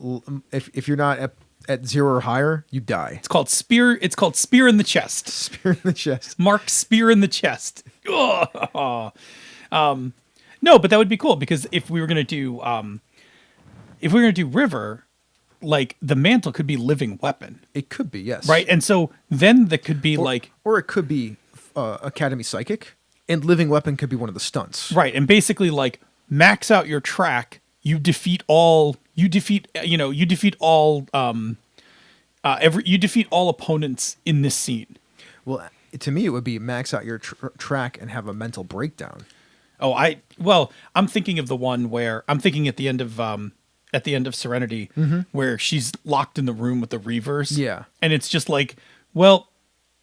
if you're not at 0 or higher, you die. It's called spear. It's called spear in the chest. Spear in the chest. Mark spear in the chest. Ugh. No, but that would be cool because if we were gonna do river, like the mantle could be living weapon, It could be, yes. right? And so then that could be Or it could be Academy Psychic, and Living Weapon could be one of the stunts. right, and basically like max out your track. You defeat all opponents in this scene. Well, to me, it would be max out your track and have a mental breakdown. Oh, I'm thinking of the one where I'm thinking at the end of Serenity, where she's locked in the room with the Reavers. Yeah. And it's just like, well,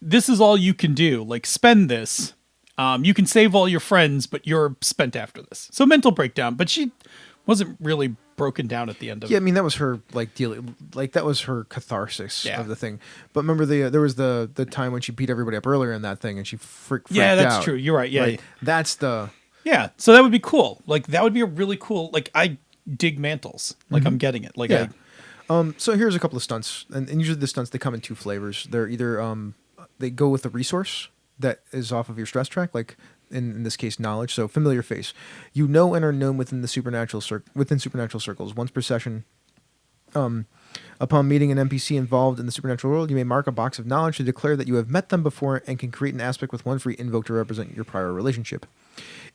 this is all you can do. Like, spend this. You can save all your friends, but you're spent after this. So mental breakdown. But she wasn't really broken down at the end of Yeah, I it. mean that was her that was her catharsis Yeah. of the thing. But remember there was the time when she beat everybody up earlier in that thing, and she freaked Yeah, that's out. true. You're right. Yeah. Like, that's the Yeah. So that would be cool. Like, that would be a really cool, like, I dig mantles. Like, I'm getting it. Like, yeah. So here's a couple of stunts, and usually the stunts they come in 2 flavors. They're either they go with a resource that is off of your stress track, like in this case knowledge. So familiar face, you know and are known within the supernatural circles. Once per session, upon meeting an NPC involved in the supernatural world, you may mark a box of knowledge to declare that you have met them before and can create an aspect with one free invoke to represent your prior relationship.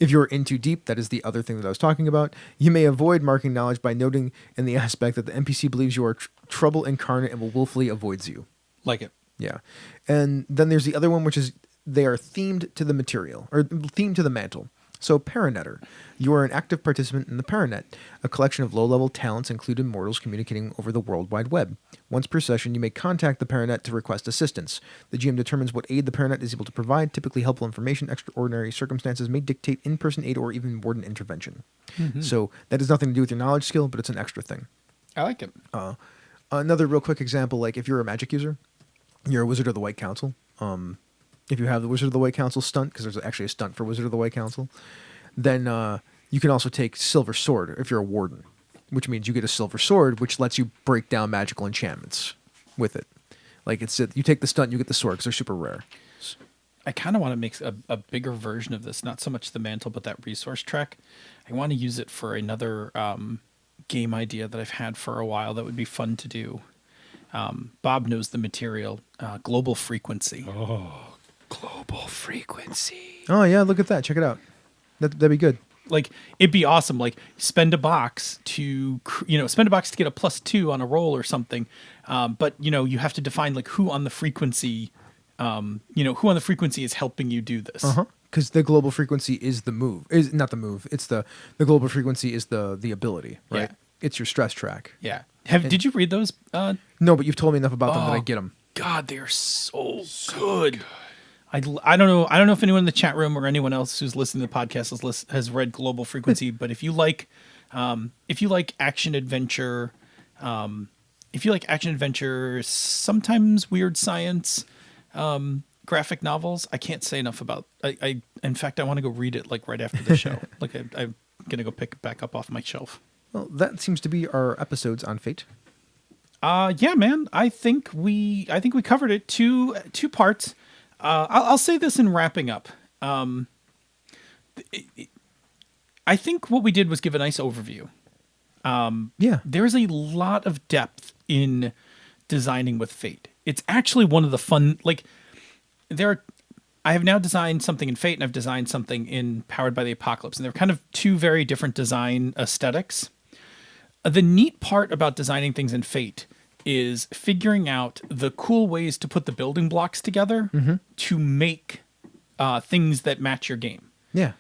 If you're in too deep, that is the other thing that I was talking about, you may avoid marking knowledge by noting in the aspect that the NPC believes you are trouble incarnate and will willfully avoids you. like it. Yeah. And then there's the other one, which is they are themed to the material, or themed to the mantle. So Paranetter. You are an active participant in the Paranet, a collection of low-level talents including mortals communicating over the World Wide Web. Once per session, you may contact the Paranet to request assistance. The GM determines what aid the Paranet is able to provide. Typically helpful information, extraordinary circumstances may dictate in-person aid or even warden intervention. So that has nothing to do with your knowledge skill, but it's an extra thing. I like it. Another real quick example, like if you're a magic user, you're a Wizard of the White Council. If you have the Wizard of the White Council stunt, because there's actually a stunt for Wizard of the White Council, then you can also take Silver Sword if you're a Warden, which means you get a Silver Sword, which lets you break down magical enchantments with it. Like you take the stunt, you get the sword because they're super rare. I kind of want to make a bigger version of this, not so much the mantle, but that resource track. I want to use it for another game idea that I've had for a while that would be fun to do. Bob knows the material, global frequency. Global frequency. Oh yeah, look at that. Check it out. That'd be good. Like, it'd be awesome. Like, spend a box to get a +2 on a roll or something. But you have to define like who on the frequency, who on the frequency is helping you do this. Because the global frequency is the move. Is not the move. It's the global frequency is the ability, right? Yeah. It's your stress track. Yeah. Did you read those? No, but you've told me enough about them that I get them. God, they're so good. I don't know. I don't know if anyone in the chat room or anyone else who's listening to the podcast has read Global Frequency, but if you like action adventure, sometimes weird science, graphic novels, I can't say enough about. In fact, I want to go read it like right after the show. Like I'm gonna go pick it back up off my shelf. Well, that seems to be our episodes on Fate. Yeah, man. I think we covered it two parts. I'll say this in wrapping up. I think what we did was give a nice overview. Yeah. There's a lot of depth in designing with Fate. It's actually one of the fun, I have now designed something in Fate and I've designed something in Powered by the Apocalypse, and they're kind of two very different design aesthetics. The neat part about designing things in Fate is figuring out the cool ways to put the building blocks together to make things that match your game. Yeah.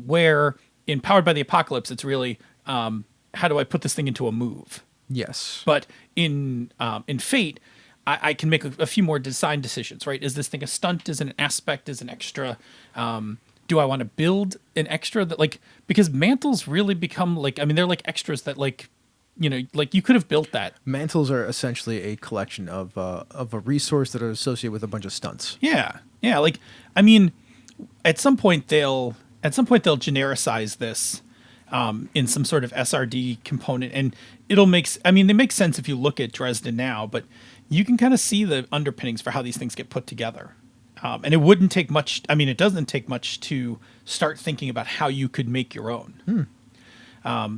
Where in Powered by the Apocalypse, it's really, how do I put this thing into a move? Yes. But in Fate, I can make a few more design decisions, right? Is this thing a stunt? Is it an aspect? Is it an extra? Do I want to build an extra that because mantles really become they're like extras that you could have built that. Mantles are essentially a collection of a resource that are associated with a bunch of stunts. Yeah. Yeah. At some point they'll genericize this in some sort of SRD component, and it'll they make sense if you look at Dresden now, but you can kind of see the underpinnings for how these things get put together. And it wouldn't take much. It doesn't take much to start thinking about how you could make your own.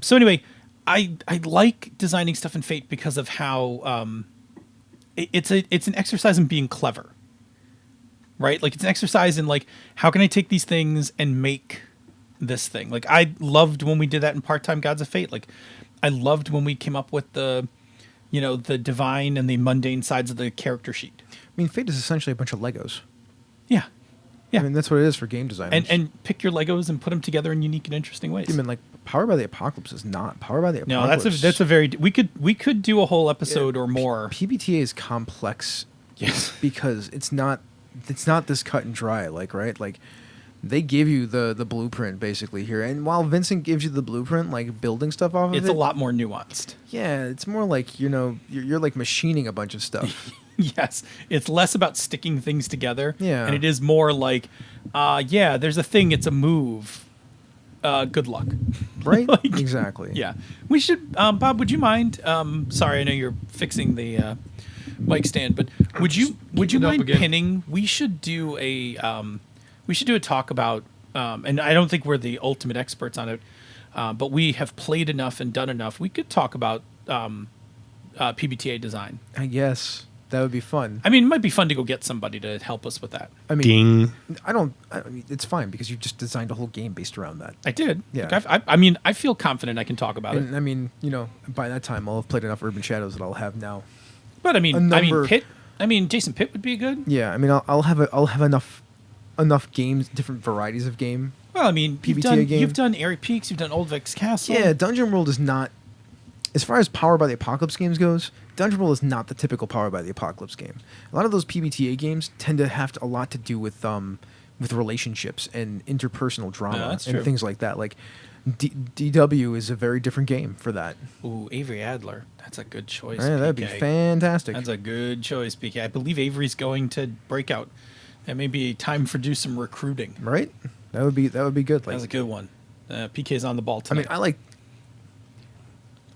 So anyway, I like designing stuff in Fate because of how it's an exercise in being clever, right? It's an exercise in how can I take these things and make this thing. I loved when we did that in Part-Time Gods of Fate. I loved when we came up with the divine and the mundane sides of the character sheet. Fate is essentially a bunch of Legos. Yeah. Yeah. That's what it is for game designers. And pick your Legos and put them together in unique and interesting ways. Powered by the Apocalypse is not. Powered by the Apocalypse. No, that's a very we could do a whole episode or more. PBTA is complex. Yes. Because it's not this cut and dry, right? They give you the blueprint basically here. And while Vincent gives you the blueprint, building stuff off of it, it's a lot more nuanced. Yeah, it's more you're machining a bunch of stuff. Yes, it's less about sticking things together. Yeah. And it is more there's a thing, it's a move. Good luck. Right? Exactly. Yeah. We should, Bob, would you mind, sorry, I know you're fixing the mic stand, but would you mind pinning? We should do a talk about, and I don't think we're the ultimate experts on it, but we have played enough and done enough. We could talk about PBTA design. I guess. That would be fun. It might be fun to go get somebody to help us with that. Ding. It's fine because you just designed a whole game based around that. I did. Yeah. I feel confident I can talk about it. By that time I'll have played enough Urban Shadows that I'll have now. But Pitt. Jason Pitt would be good. Yeah. I'll have enough games, different varieties of game. Well, PBTA game. You've done Airy Peaks. You've done Old Vex Castle. Yeah. Dungeon World is not. As far as Powered by the Apocalypse games goes, Dungeon World is not the typical Powered by the Apocalypse game. A lot of those PBTA games tend to have a lot to do with relationships and interpersonal drama and things like that. DW is a very different game for that. Ooh, Avery Adler. That's a good choice. Yeah, that'd be fantastic. That's a good choice, PK. I believe Avery's going to Breakout. That may be time for do some recruiting. Right? That would be good. That's a good one. PK's on the ball tonight.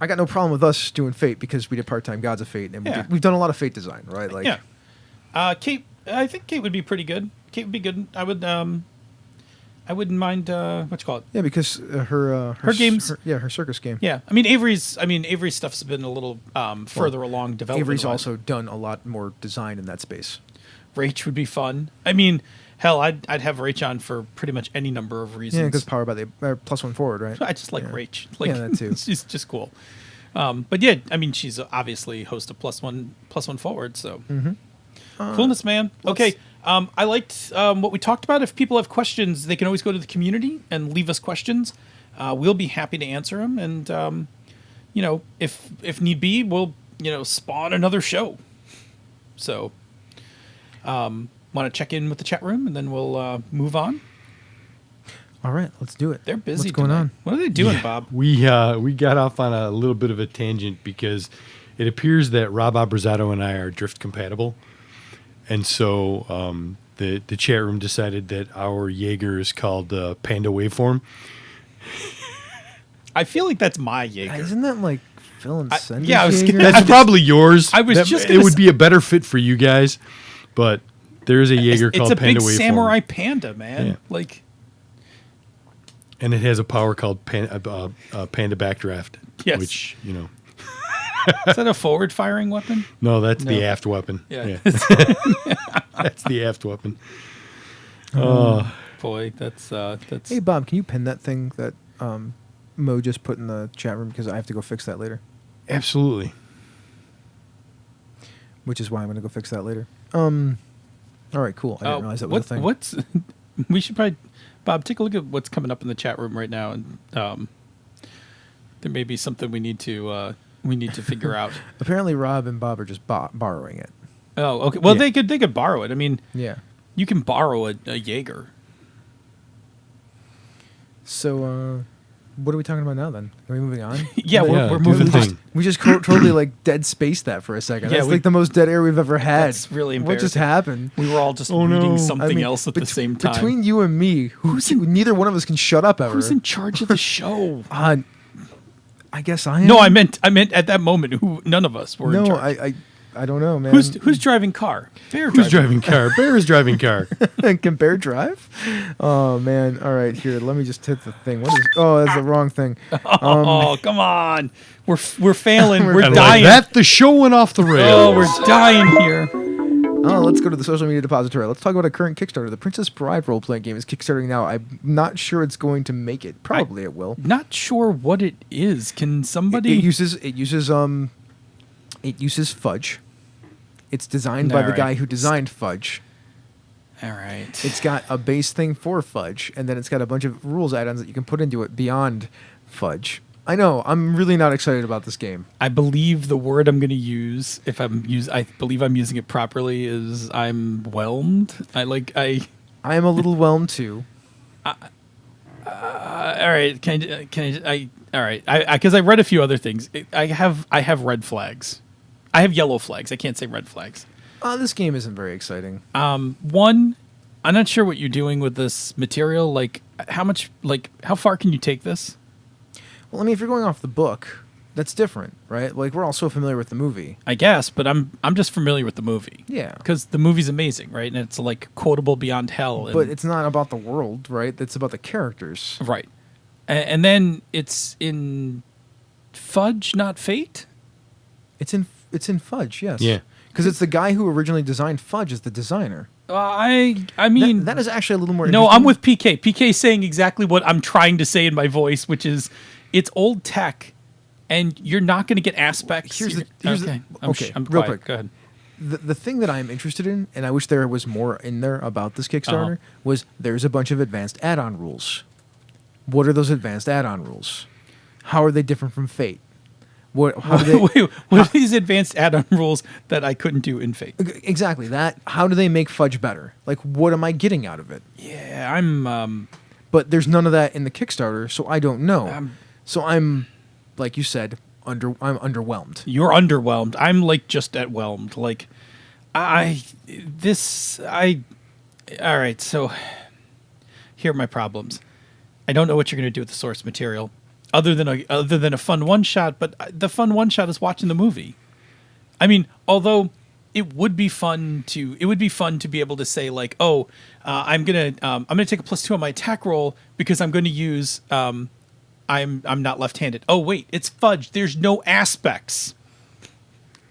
I got no problem with us doing Fate because we did Part-Time Gods of Fate, and we've done a lot of Fate design, right? Kate, I think Kate would be pretty good. Kate would be good. I wouldn't mind what you call it. Yeah, because her games. Her circus game. Yeah, Avery's stuff's been a little further along development. Avery's also done a lot more design in that space. Rach would be fun. Hell, I'd have Rach on for pretty much any number of reasons. Yeah, because Powered by the +1 forward, right? I just like Rach. That too. She's just cool. But yeah, she's obviously host of +1 forward. So coolness, man. Okay, I liked what we talked about. If people have questions, they can always go to the community and leave us questions. We'll be happy to answer them, and if need be, we'll spawn another show. So. Want to check in with the chat room, and then we'll move on. All right, let's do it. They're busy. What's going tonight. on? What are they doing, Bob? We got off on a little bit of a tangent because it appears that Rob Abrazato and I are drift compatible, and so the chat room decided that our Jaeger is called Panda Waveform. I feel like that's my Jaeger. Isn't that like Phil and Cindy's yeah, I was Jaeger? gonna- That's probably yours. I was That- just It gonna would s- be a better fit for you guys, but there's a Jaeger It's called a Panda big Waveform. samurai panda, man. Yeah. Like, And it has a power called Panda Backdraft. Yes. Which, is that a forward-firing weapon? no, that's the No. aft weapon. Yeah. That's the aft weapon. Boy, that's Hey Bob, can you pin that thing that Mo just put in the chat room because I have to go fix that later. Absolutely. Which is why I'm going to go fix that later. All right, cool. I didn't realize that was a thing. What's we should probably, Bob, take a look at what's coming up in the chat room right now, and there may be something we need to figure out. Apparently, Rob and Bob are just borrowing it. Oh, okay. Well, Yeah. they could borrow it. I mean, Yeah. you can borrow a Jaeger. So, what are we talking about now? Then are we moving on? Yeah, Yeah, we're do moving. the thing. We just totally like dead spaced that for a second. Yeah, That's we- like the most dead air we've ever had. That's really What just embarrassing. happened? We were all just Oh, reading no. something I mean, else at the same time. Between you and me, neither one of us can shut up ever. Who's in charge of the show? I guess I am. No, I meant at that moment. Who? None of us were in No, charge. I don't know, man. Who's driving car? Bear Who's driving car? Bear is driving car. Can Bear drive? Oh man! All right, here. Let me just hit the thing. What is? Oh, that's the wrong thing. Oh, come on. We're failing. We're We're And dying. like that, the show went off the rails. Oh, we're dying here. Oh, let's go to the social media depository. Let's talk about a current Kickstarter. The Princess Bride role-playing game is kickstarting now. I'm not sure it's going to make it. Probably it will. Not sure what it is. Can somebody? It uses fudge. It's designed by the Alright. guy who designed fudge. All right. It's got a base thing for fudge, and then it's got a bunch of rules add-ons that you can put into it beyond fudge. I know. I'm really not excited about this game. I believe the word I'm going to use, I believe I'm using it properly, is I'm whelmed. I am a little whelmed too. All right. All right. Because I read a few other things. I have red flags. I have yellow flags. I can't say red flags. This game isn't very exciting. One, I'm not sure what you're doing with this material. Like, how far can you take this? Well, I mean, if you're going off the book, that's different, right? Like, we're all so familiar with the movie. I guess, but I'm just familiar with the movie. Yeah. Because the movie's amazing, right? And it's like quotable beyond hell. And, But it's not about the world, right? It's about the characters. right. And then it's in Fudge, not Fate. It's in Fudge, yes. Yeah. Because it's the guy who originally designed Fudge is the designer. I mean, That is actually a little more no, interesting. I'm with PK. PK saying exactly what I'm trying to say in my voice, which is it's old tech, and you're not going to get aspects. Here's the- okay. I'm real quiet. quick. Go ahead. The thing that I'm interested in, and I wish there was more in there about this Kickstarter, was there's a bunch of advanced add-on rules. What are those advanced add-on rules? How are they different from Fate? How do they... Wait, what are these advanced add-on rules that I couldn't do in Fate? Exactly that. How do they make Fudge better? Like, what am I getting out of it? Yeah, I'm. But there's none of that in the Kickstarter, so I don't know. Um, So I'm, like you said, I'm underwhelmed. You're underwhelmed. I'm like just at whelmed. Like, all right. So here are my problems. I don't know what you're going to do with the source material, other than a fun one shot. But the fun one shot is watching the movie. I mean, although it would be fun to be able to say like, oh, I'm gonna take a +2 on my attack roll because I'm going to use I'm not left-handed. Oh wait, it's Fudge. There's no aspects.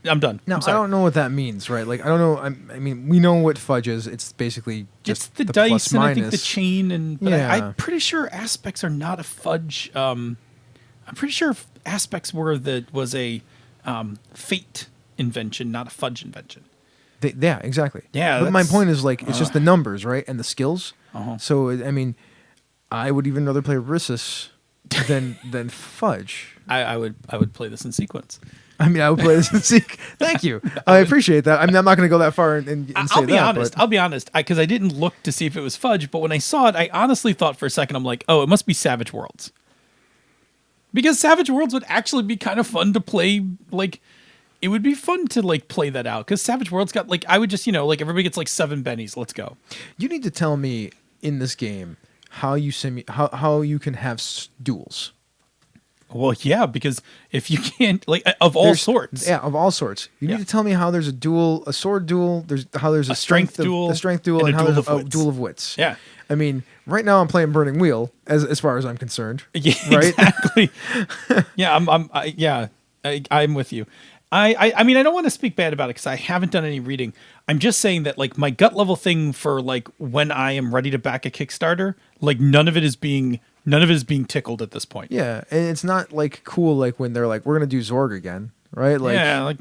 I'm done. Now, I'm I sorry. don't know what that means, right? Like, I don't know. I mean, we know what Fudge is. It's basically It's just the plus dice and I think the minus. chain and but Yeah. I'm pretty sure aspects are not a Fudge. I'm pretty sure aspects was a Fate invention, not a Fudge invention. Yeah, exactly. Yeah, But my that's- point is, like, it's just the numbers, right? And the skills. Uh-huh. So, I mean, I would even rather play Rissus than Fudge. I would play this in sequence. I mean, I would play this in Seek. Thank you. I appreciate that. I mean, I'm not going to go that far and say I'll be that, honest. but- I'll be honest. Because I didn't look to see if it was fudge, but when I saw it, I honestly thought for a second, I'm like, oh, it must be Savage Worlds. Because Savage Worlds would actually be kind of fun to play. Like, it would be fun to like play that out. Because Savage Worlds got like, I would just, like everybody gets like 7 bennies. Let's go. You need to tell me in this game how you how you can have duels. Well, yeah, because if you can't, like, of all sorts. Yeah, of all sorts. You Yeah. need to tell me how there's a duel, a sword duel, there's a strength duel, a strength duel, and and a how duel there's of a wits. duel of wits. Yeah. I mean, right now I'm playing Burning Wheel, as far as I'm concerned. Yeah, Right? exactly. Yeah, I'm with you. I mean, I don't want to speak bad about it because I haven't done any reading. I'm just saying that like my gut level thing for like when I am ready to back a Kickstarter, like none of it is being tickled at this point. Yeah, and it's not like cool like when they're like, we're gonna do Zorg again, right? Like, yeah, like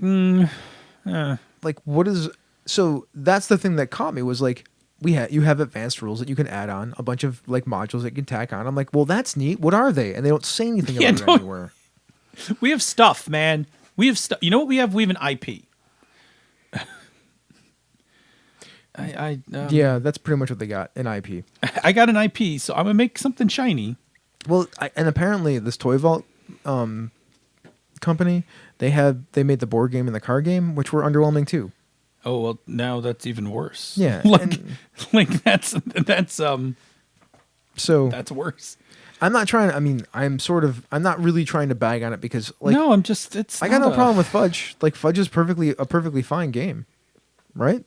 like what is? So that's the thing that caught me was like, you have advanced rules that you can add on, a bunch of like modules that you can tack on. I'm like, well, that's neat. What are they? And they don't say anything Yeah, about it don't- anywhere. we have stuff, man. We have stuff. You know what we have? We have an IP. Yeah, that's pretty much what they got, an IP. I got an IP, so I'm gonna make something shiny. Well, and apparently this Toy Vault company, they made the board game and the card game, which were underwhelming too. Oh well, now that's even worse. Yeah, like that's so that's worse. I'm not trying. I mean, I'm not really trying to bag on it because like No, I'm just. It's. I got not no problem with Fudge. Like Fudge is a perfectly fine game, right?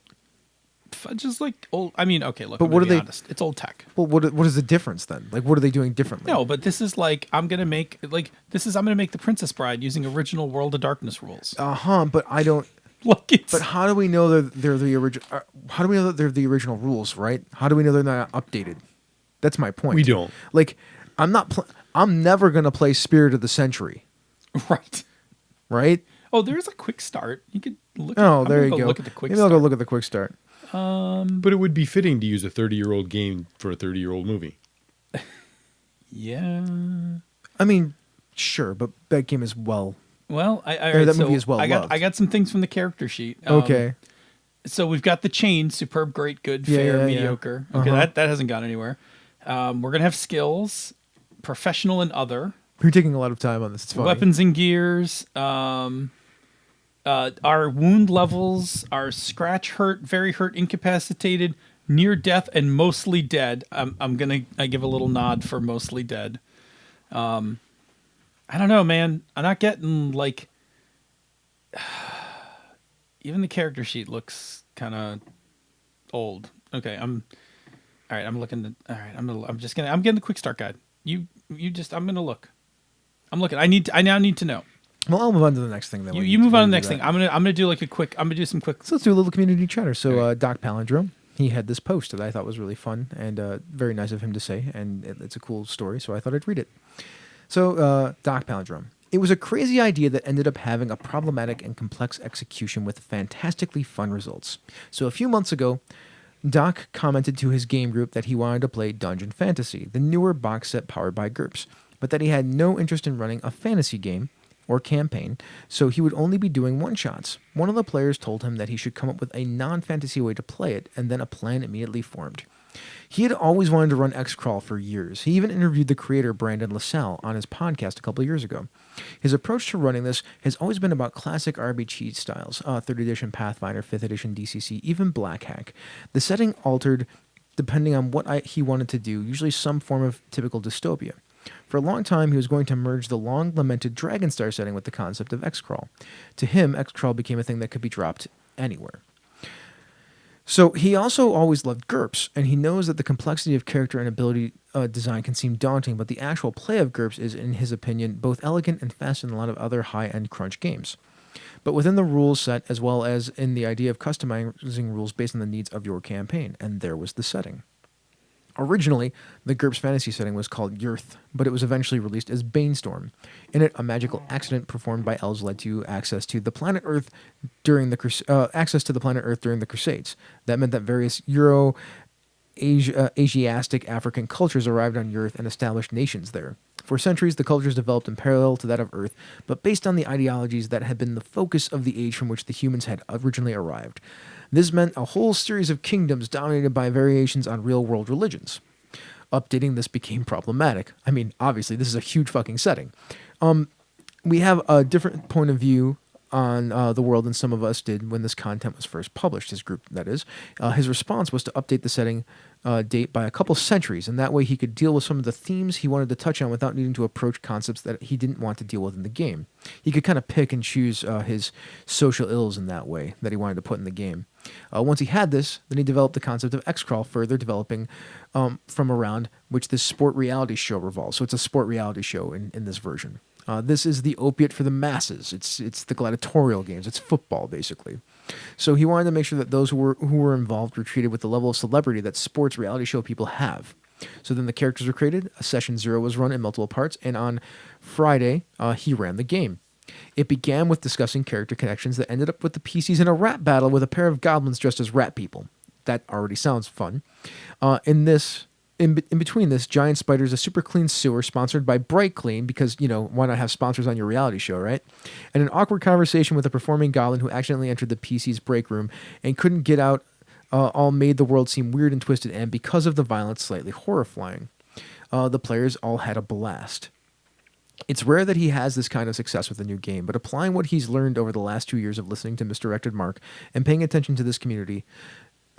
Fudge is like old. I mean, okay, look. But I'm what gonna are be they- honest. It's old tech. Well, what is the difference then? Like, what are they doing differently? No, but this is like I'm gonna make the Princess Bride using original World of Darkness rules. But I don't. Like it's. But how do we know they're the original? How do we know that they're the original rules? Right? How do we know they're not updated? That's my point. We don't. Like, I'm never gonna play Spirit of the Century, Right. right? Oh, there's a quick start. You could look. Oh, I'm there gonna you go. Look at the quick Maybe I'll start. go look at the quick start. But it would be fitting to use a 30-year-old game for a 30-year-old movie. Yeah. I mean, sure, but that game is well. Well, all Or right, that so movie is well I loved. got some things from the character sheet. Okay. So we've got the chain: superb, great, good, Yeah, fair, yeah, yeah. mediocre. Okay, Uh-huh. that hasn't gone anywhere. We're gonna have skills, professional and other, You're taking a lot of time on this. It's funny. weapons and gears. Our wound levels are scratch, hurt, very hurt, incapacitated, near death, and mostly dead. I give a little nod for mostly dead. I don't know, man. I'm not getting like. Even the character sheet looks kind of old. Okay, all right. I'm looking. All right, I'm getting the quick start guide. I'm gonna look. I'm looking. I now need to know. Well, I'll move on to the next thing then. You move on to the next thing. I'm gonna do like a quick. I'm gonna do some quick. So let's do a little community chatter. So All right. Doc Palindrome, he had this post that I thought was really fun and very nice of him to say, and it's a cool story, so I thought I'd read it. So Doc Palindrome. It was a crazy idea that ended up having a problematic and complex execution with fantastically fun results. So a few months ago, Doc commented to his game group that he wanted to play Dungeon Fantasy, the newer box set powered by GURPS, but that he had no interest in running a fantasy game or campaign, so he would only be doing one-shots. One of the players told him that he should come up with a non-fantasy way to play it, and then a plan immediately formed. He had always wanted to run X-Crawl for years. He even interviewed the creator Brandon LaSalle on his podcast a couple of years ago. His approach to running this has always been about classic RPG styles, 3rd edition Pathfinder, 5th edition DCC, even Black Hack. The setting altered depending on what he wanted to do, usually some form of typical dystopia. For a long time, he was going to merge the long-lamented Dragonstar setting with the concept of X-Crawl. To him, X-Crawl became a thing that could be dropped anywhere. So he also always loved GURPS, and he knows that the complexity of character and ability design can seem daunting, but the actual play of GURPS is, in his opinion, both elegant and faster than a lot of other high-end crunch games. But within the rules set, as well as in the idea of customizing rules based on the needs of your campaign, and there was the setting. Originally, the GURPS fantasy setting was called Yurth, but it was eventually released as Banestorm. In it, a magical accident performed by elves led to access to the planet Earth during the Crusades. That meant that various Asiatic African cultures arrived on Yurth and established nations there. For centuries, the cultures developed in parallel to that of Earth, but based on the ideologies that had been the focus of the age from which the humans had originally arrived. This meant a whole series of kingdoms dominated by variations on real-world religions. Updating this became problematic. I mean, obviously, this is a huge fucking setting. We have a different point of view on the world than some of us did when this content was first published, his group, that is. His response was to update the setting date by a couple centuries, and that way he could deal with some of the themes he wanted to touch on without needing to approach concepts that he didn't want to deal with in the game. He could kind of pick and choose his social ills in that way that he wanted to put in the game. Once he had this, then he developed the concept of X-Crawl, further developing from around which this sport reality show revolves. So it's a sport reality show in this version. This is the opiate for the masses. It's the gladiatorial games. It's football, basically. So he wanted to make sure that those who were involved were treated with the level of celebrity that sports reality show people have. So then the characters were created, a session 0 was run in multiple parts, and on Friday, he ran the game. It began with discussing character connections that ended up with the PCs in a rap battle with a pair of goblins dressed as rat people. That already sounds fun. In between this, Giant Spider's a super clean sewer sponsored by Bright Clean because, why not have sponsors on your reality show, right? And an awkward conversation with a performing goblin who accidentally entered the PC's break room and couldn't get out all made the world seem weird and twisted and, because of the violence, slightly horrifying. The players all had a blast. It's rare that he has this kind of success with a new game, but applying what he's learned over the last 2 years of listening to Misdirected Mark and paying attention to this community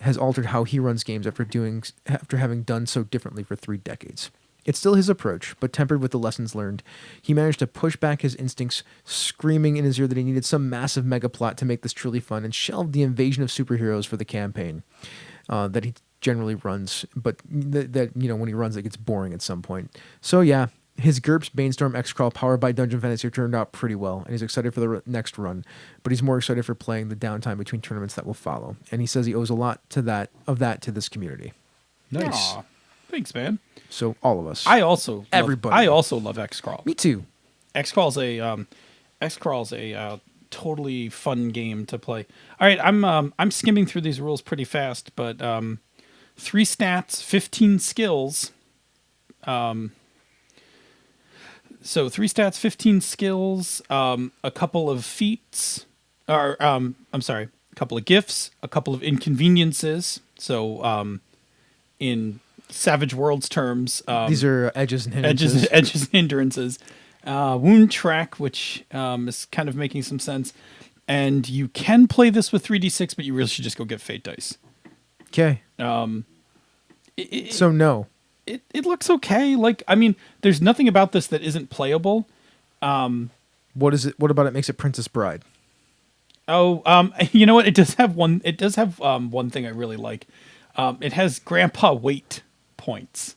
has altered how he runs games after having done so differently for 3 decades. It's still his approach, but tempered with the lessons learned. He managed to push back his instincts, screaming in his ear that he needed some massive mega plot to make this truly fun, and shelved the invasion of superheroes for the campaign that he generally runs, but that when he runs it gets boring at some point. So yeah, his GURPS Bainstorm X-Crawl powered by Dungeon Fantasy turned out pretty well, and he's excited for the next run, but he's more excited for playing the downtime between tournaments that will follow. And he says he owes a lot to that to this community. Nice. Aw, thanks, man. So all of us. Everybody. I also love X-Crawl. Me too. X-Crawl's a totally fun game to play. All right, I'm skimming through these rules pretty fast, but 3 stats, 15 skills. So 3 stats, 15 skills, a couple of feats, a couple of gifts, a couple of inconveniences. So in Savage Worlds terms, these are edges and hindrances. Edges and hindrances. Wound track, which is kind of making some sense. And you can play this with 3d6, but you really should just go get Fate dice. Okay. So no. It looks okay. There's nothing about this that isn't playable. What is it? What about it makes it Princess Bride? You know what? It does have one. It does have one thing I really like. It has Grandpa weight points,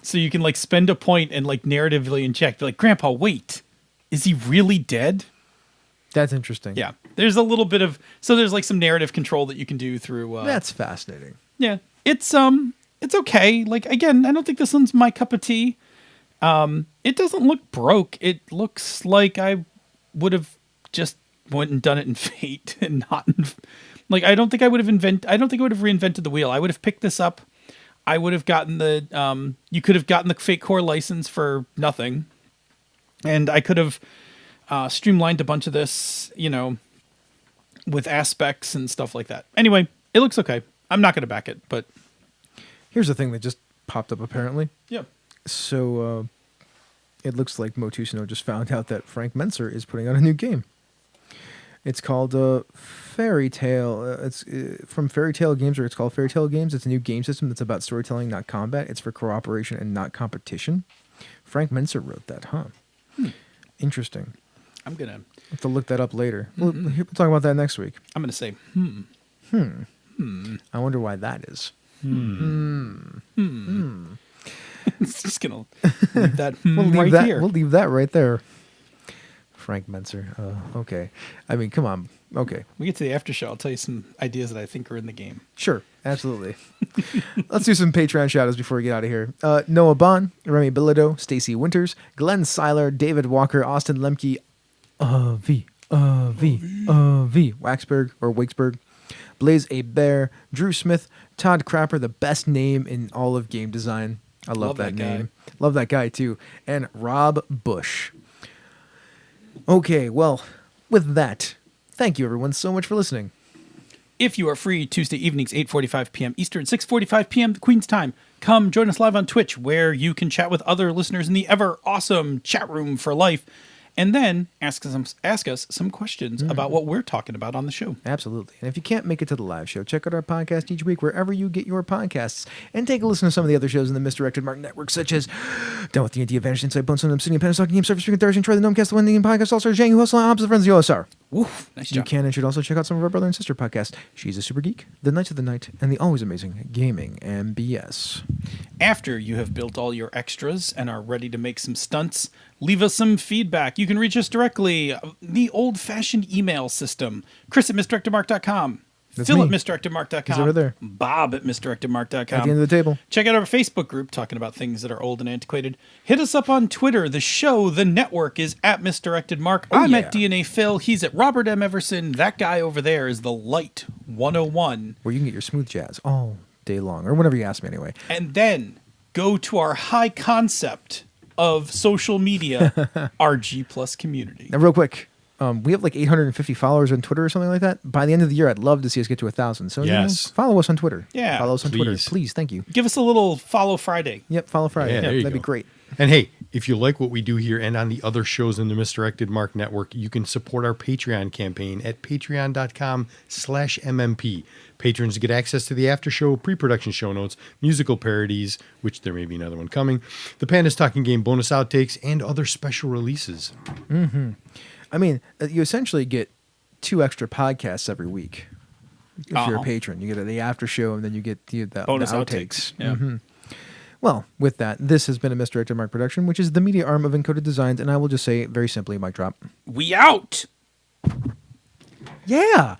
so you can spend a point and narratively inject. Grandpa wait, is he really dead? That's interesting. Yeah, there's a little bit of there's some narrative control that you can do through. That's fascinating. Yeah, it's okay. Again, I don't think this one's my cup of tea. It doesn't look broke. It looks like I would have just went and done it in Fate and not in, I don't think I would have reinvented the wheel. I would have picked this up. I would have gotten you could have gotten the Fate Core license for nothing. And I could have streamlined a bunch of this, with aspects and stuff like that. Anyway, it looks okay. I'm not going to back it, but here's the thing that just popped up apparently. Yeah. So it looks like Motusino just found out that Frank Menser is putting out a new game. It's called Fairy Tale. It's from Fairy Tale Games, or it's called Fairy Tale Games. It's a new game system that's about storytelling, not combat. It's for cooperation and not competition. Frank Menser wrote that, huh? Interesting. I'm going to have to look that up later. We'll talk about that next week. I'm going to say, I wonder why that is. It's just going to leave that here. We'll leave that right there. Frank Menser. Okay. I mean, come on. Okay. We get to the after show. I'll tell you some ideas that I think are in the game. Sure. Absolutely. Let's do some Patreon shout-outs before we get out of here. Noah Bond, Remy Bilodeau, Stacy Winters, Glenn Seiler, David Walker, Austin Lemke, Waxberg or Wakesberg, Blaze A. Bear, Drew Smith, Todd Crapper, the best name in all of game design. I love that guy. name. Love that guy too. And Rob Bush. Okay, well, with that, thank you everyone so much for listening. If you are free Tuesday evenings, 8:45 p.m. Eastern, 6:45 p.m. the Queen's Time, come join us live on Twitch, where you can chat with other listeners in the ever awesome chat room for life, and then ask us some questions about what we're talking about on the show. Absolutely. And if you can't make it to the live show, check out our podcast each week wherever you get your podcasts, and take a listen to some of the other shows in the Misdirected Mark Network, such as Down with D&D, Advantage, Inside, Bones, Obsidian, Pen, Talking Game, Surface, Freaking Thursday, Troy, the Gnomecast, the Wendy Podcast, All-Star, Jang, who hustle, opposite friends, the OSR. Woof, nice You job. can and should also check out some of our brother and sister podcasts, She's a Super Geek, The Knights of the Night, and the always amazing Gaming and BS. After you have built all your extras and are ready to make some stunts, leave us some feedback. You can reach us directly, the old-fashioned email system, Chris at misdirectedmark.com, That's Phil me. at misdirectedmark.com, He's over there. Bob at misdirectedmark.com. At the end of the table. Check out our Facebook group talking about things that are old and antiquated. Hit us up on Twitter. The show, the network, is at Misdirected Mark. I'm yeah. at DNA Phil. He's at Robert M. Everson. That guy over there is the Light 101. Where you can get your smooth jazz all day long, or whenever you ask me anyway. And then go to our high concept of social media, our G Plus community. Now, real quick, we have like 850 followers on Twitter or something like that. By the end of the year, I'd love to see us get to 1,000. So Yes. follow us on Twitter. Yeah, follow us on Twitter, please. please. Thank you. Give us a little follow Friday. Yep, follow Friday. Yeah, there you that'd be go. great. And hey, if you like what we do here and on the other shows in the Misdirected Mark Network, you can support our Patreon campaign at patreon.com/MMP. Patrons get access to the after show, pre-production show notes, musical parodies, which there may be another one coming, the Pandas Talking Game bonus outtakes, and other special releases. I mean, you essentially get 2 extra podcasts every week. If you're a Uh-huh. patron, you get the after show, and then you get the Bonus outtakes. Yeah. Well, with that, this has been a Misdirected Mark production, which is the media arm of Encoded Designs, and I will just say very simply, mic drop. We out. Yeah.